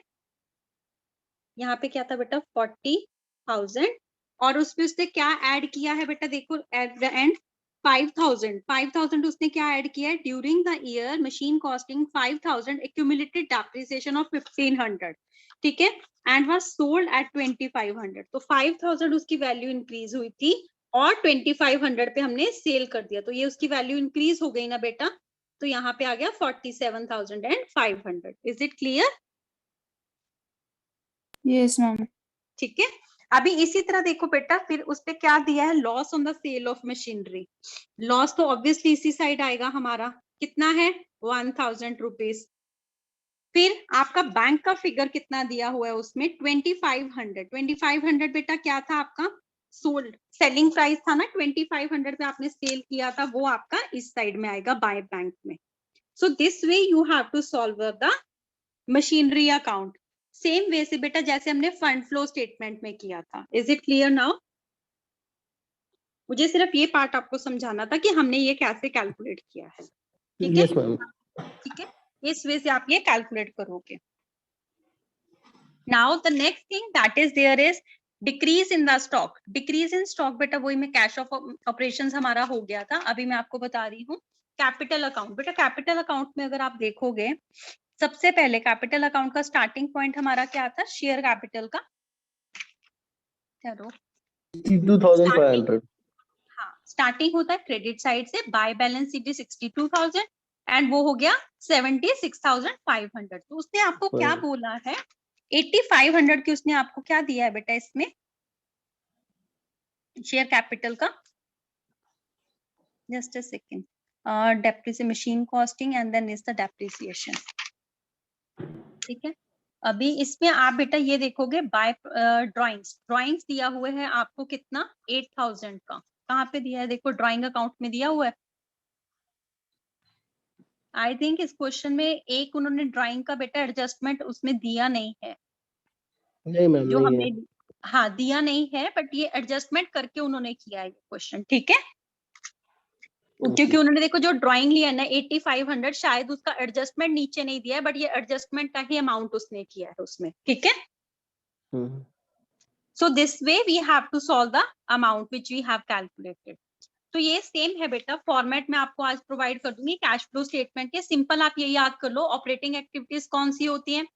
[SPEAKER 1] यहाँ पे क्या था बेटा 40,000, और उसमें उसने क्या ऐड किया है बेटा, देखो एट द एंड 5,000 उसने क्या ऐड किया है, during the year machine costing 5,000 accumulated depreciation of 1,500, ठीक है, एंड वाज सोल्ड एट 2,500। तो 5,000 उसकी वैल्यू इंक्रीज हुई थी और 2,500 पे हमने सेल कर दिया, तो ये उसकी वैल्यू इंक्रीज हो गई ना बेटा, तो यहाँ पे आ गया 47,500। Is it clear?
[SPEAKER 6] Yes ma'am.
[SPEAKER 1] ठीक है, अभी इसी तरह देखो बेटा, फिर उस पे क्या दिया है, loss on the sale of machinery. Loss तो ऑब्वियसली इसी साइड आएगा हमारा, कितना है 1,000 रुपीज। फिर आपका बैंक का फिगर कितना दिया हुआ है उसमें 2,500 बेटा क्या था आपका सोल्ड, सेलिंग प्राइस था ना 2,500 पे आपने सेल किया था, वो आपका इस साइड में आएगा बाय बैंक में। So this way you have to solve the machinery account, same way से बेटा जैसे हमने फंड फ्लो स्टेटमेंट में किया था। Is it clear now? मुझे सिर्फ ये पार्ट आपको समझाना था कि हमने ये कैसे कैलकुलेट किया है, ठीक है?
[SPEAKER 2] Yes ma'am.
[SPEAKER 1] ठीक है, इस वे से आप ये कैलकुलेट करोगे। Now the next thing that is there is decrease in the stock. Decrease in stock बेटा वही में कैश ऑफ ऑपरेशंस हमारा हो गया था, अभी मैं आपको बता रही हूँ कैपिटल अकाउंट। बेटा कैपिटल अकाउंट में अगर आप देखोगे, सबसे पहले कैपिटल अकाउंट का स्टार्टिंग पॉइंट हमारा क्या था, शेयर कैपिटल का
[SPEAKER 2] 62,500।
[SPEAKER 1] हाँ, स्टार्टिंग होता है क्रेडिट साइड से, बाय बैलेंस शीट 62,000 एंड वो हो गया 76,500। तो उसने आपको क्या बोला है 8,500 की उसने आपको क्या दिया है बेटा इसमें शेयर कैपिटल का, just a second, depreciation machine costing and then is the depreciation, ठीक है? अभी इसमें आप बेटा ये देखोगे बाय ड्राइंग्स दिया हुआ है आपको कितना 8,000 का, कहाँ पे दिया है देखो ड्राइंग अकाउंट में दिया हुआ है। आई थिंक इस क्वेश्चन में एक उन्होंने ड्राइंग का बेटा एडजस्टमेंट उसमें दिया नहीं है,
[SPEAKER 2] नहीं मैम
[SPEAKER 1] जो
[SPEAKER 2] नहीं
[SPEAKER 1] हमने
[SPEAKER 2] है।
[SPEAKER 1] हाँ दिया नहीं है, बट ये एडजस्टमेंट करके उन्होंने किया है क्वेश्चन, ठीक है? क्योंकि उन्होंने देखो जो ड्राइंग लिया है ना 8,500, शायद उसका एडजस्टमेंट नीचे नहीं दिया है, बट ये एडजस्टमेंट का ही अमाउंट उसने किया है उसमें, ठीक है? So this way we have to solve the amount which we have calculated. तो ये सेम है बेटा, फॉर्मेट में आपको आज प्रोवाइड कर दूंगी कैश फ्लो स्टेटमेंट के। सिंपल आप ये याद कर लो, ऑपरेटिंग एक्टिविटीज कौन सी होती हैं,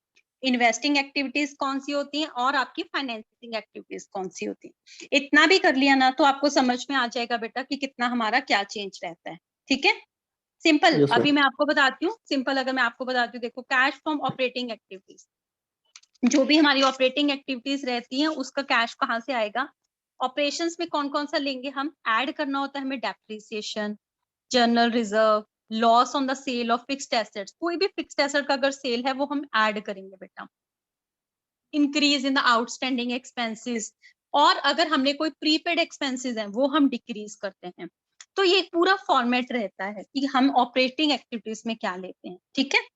[SPEAKER 1] इन्वेस्टिंग एक्टिविटीज कौन सी होती हैं और आपकी फाइनेंसिंग एक्टिविटीज कौन सी होती हैं। इतना भी कर लिया ना तो आपको समझ में आ जाएगा बेटा कि कितना हमारा क्या चेंज रहता है। ठीक है, सिंपल।
[SPEAKER 2] Yes,
[SPEAKER 1] अभी
[SPEAKER 2] ma'am.
[SPEAKER 1] मैं आपको बताती हूँ, सिंपल अगर मैं आपको बताती हूँ, देखो कैश फ्रॉम ऑपरेटिंग एक्टिविटीज, जो भी हमारी ऑपरेटिंग एक्टिविटीज रहती हैं उसका कैश कहाँ से आएगा। ऑपरेशंस में कौन कौन सा लेंगे हम, ऐड करना होता है हमें depreciation, general reserve, loss on the sale of fixed assets, कोई भी फिक्स्ड एसेट का अगर सेल है वो हम ऐड करेंगे बेटा। Increase in the outstanding expenses, और अगर हमने कोई प्रीपेड एक्सपेंसेस हैं वो हम डिक्रीज करते हैं। तो ये पूरा फॉर्मेट रहता है कि हम ऑपरेटिंग एक्टिविटीज में क्या लेते हैं। ठीक है,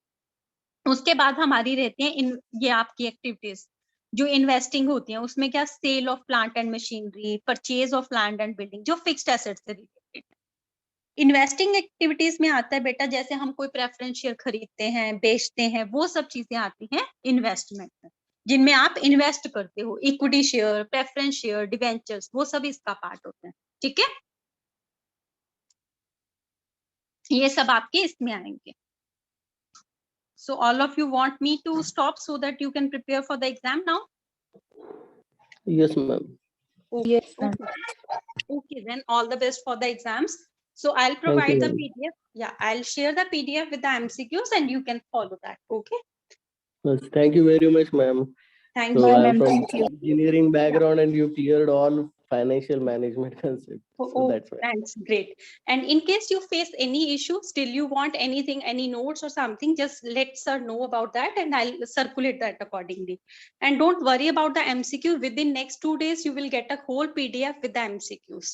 [SPEAKER 1] उसके बाद हमारी रहती है ये आपकी एक्टिविटीज जो इन्वेस्टिंग होती है, उसमें क्या, sale of plant and machinery, purchase of land and building, जो फिक्स्ड एसेट से रिलेटेड है। इन्वेस्टिंग एक्टिविटीज में आता है बेटा जैसे हम कोई प्रेफरेंस शेयर खरीदते हैं, बेचते हैं, वो सब चीजें आती हैं इन्वेस्टमेंट में, जिनमें आप इन्वेस्ट करते हो। Equity share, preference share, debentures, वो सब इसका पार्ट होते हैं। ठीक है, ये सब आपके इसमें आएंगे। So all of you want me to stop so that you can prepare for the exam now?
[SPEAKER 2] Yes, ma'am.
[SPEAKER 1] Okay.
[SPEAKER 6] Yes, ma'am.
[SPEAKER 1] Okay, then all the best for the exams. So I'll
[SPEAKER 2] Thank
[SPEAKER 1] provide
[SPEAKER 2] you,
[SPEAKER 1] the
[SPEAKER 2] ma'am.
[SPEAKER 1] PDF. Yeah, I'll share the PDF with the MCQs and you can follow that. Okay.
[SPEAKER 2] Yes, thank you very much, ma'am.
[SPEAKER 1] Thank
[SPEAKER 2] So
[SPEAKER 1] you.
[SPEAKER 6] Bye,
[SPEAKER 2] I'm
[SPEAKER 6] ma'am.
[SPEAKER 2] from
[SPEAKER 6] Thank you.
[SPEAKER 2] engineering background, and you cleared all financial management concepts. So
[SPEAKER 1] Oh,
[SPEAKER 2] that's why.
[SPEAKER 1] thanks. Great. And in case you face any issue, still you want anything, any notes or something, just let sir know about that and I'll circulate that accordingly. And don't worry about the MCQ. Within next 2 days, you will get a whole PDF with the MCQs.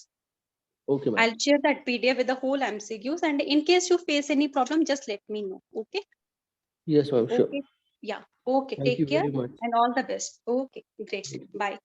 [SPEAKER 2] Okay, ma'am.
[SPEAKER 1] I'll share that PDF with the whole MCQs. And in case you face any problem, just let me know. Okay.
[SPEAKER 2] Yes, ma'am. Sure.
[SPEAKER 1] Okay. Yeah. Okay.
[SPEAKER 2] Thank you
[SPEAKER 1] Take care
[SPEAKER 2] very much.
[SPEAKER 1] and all the best. Okay. Great. Bye.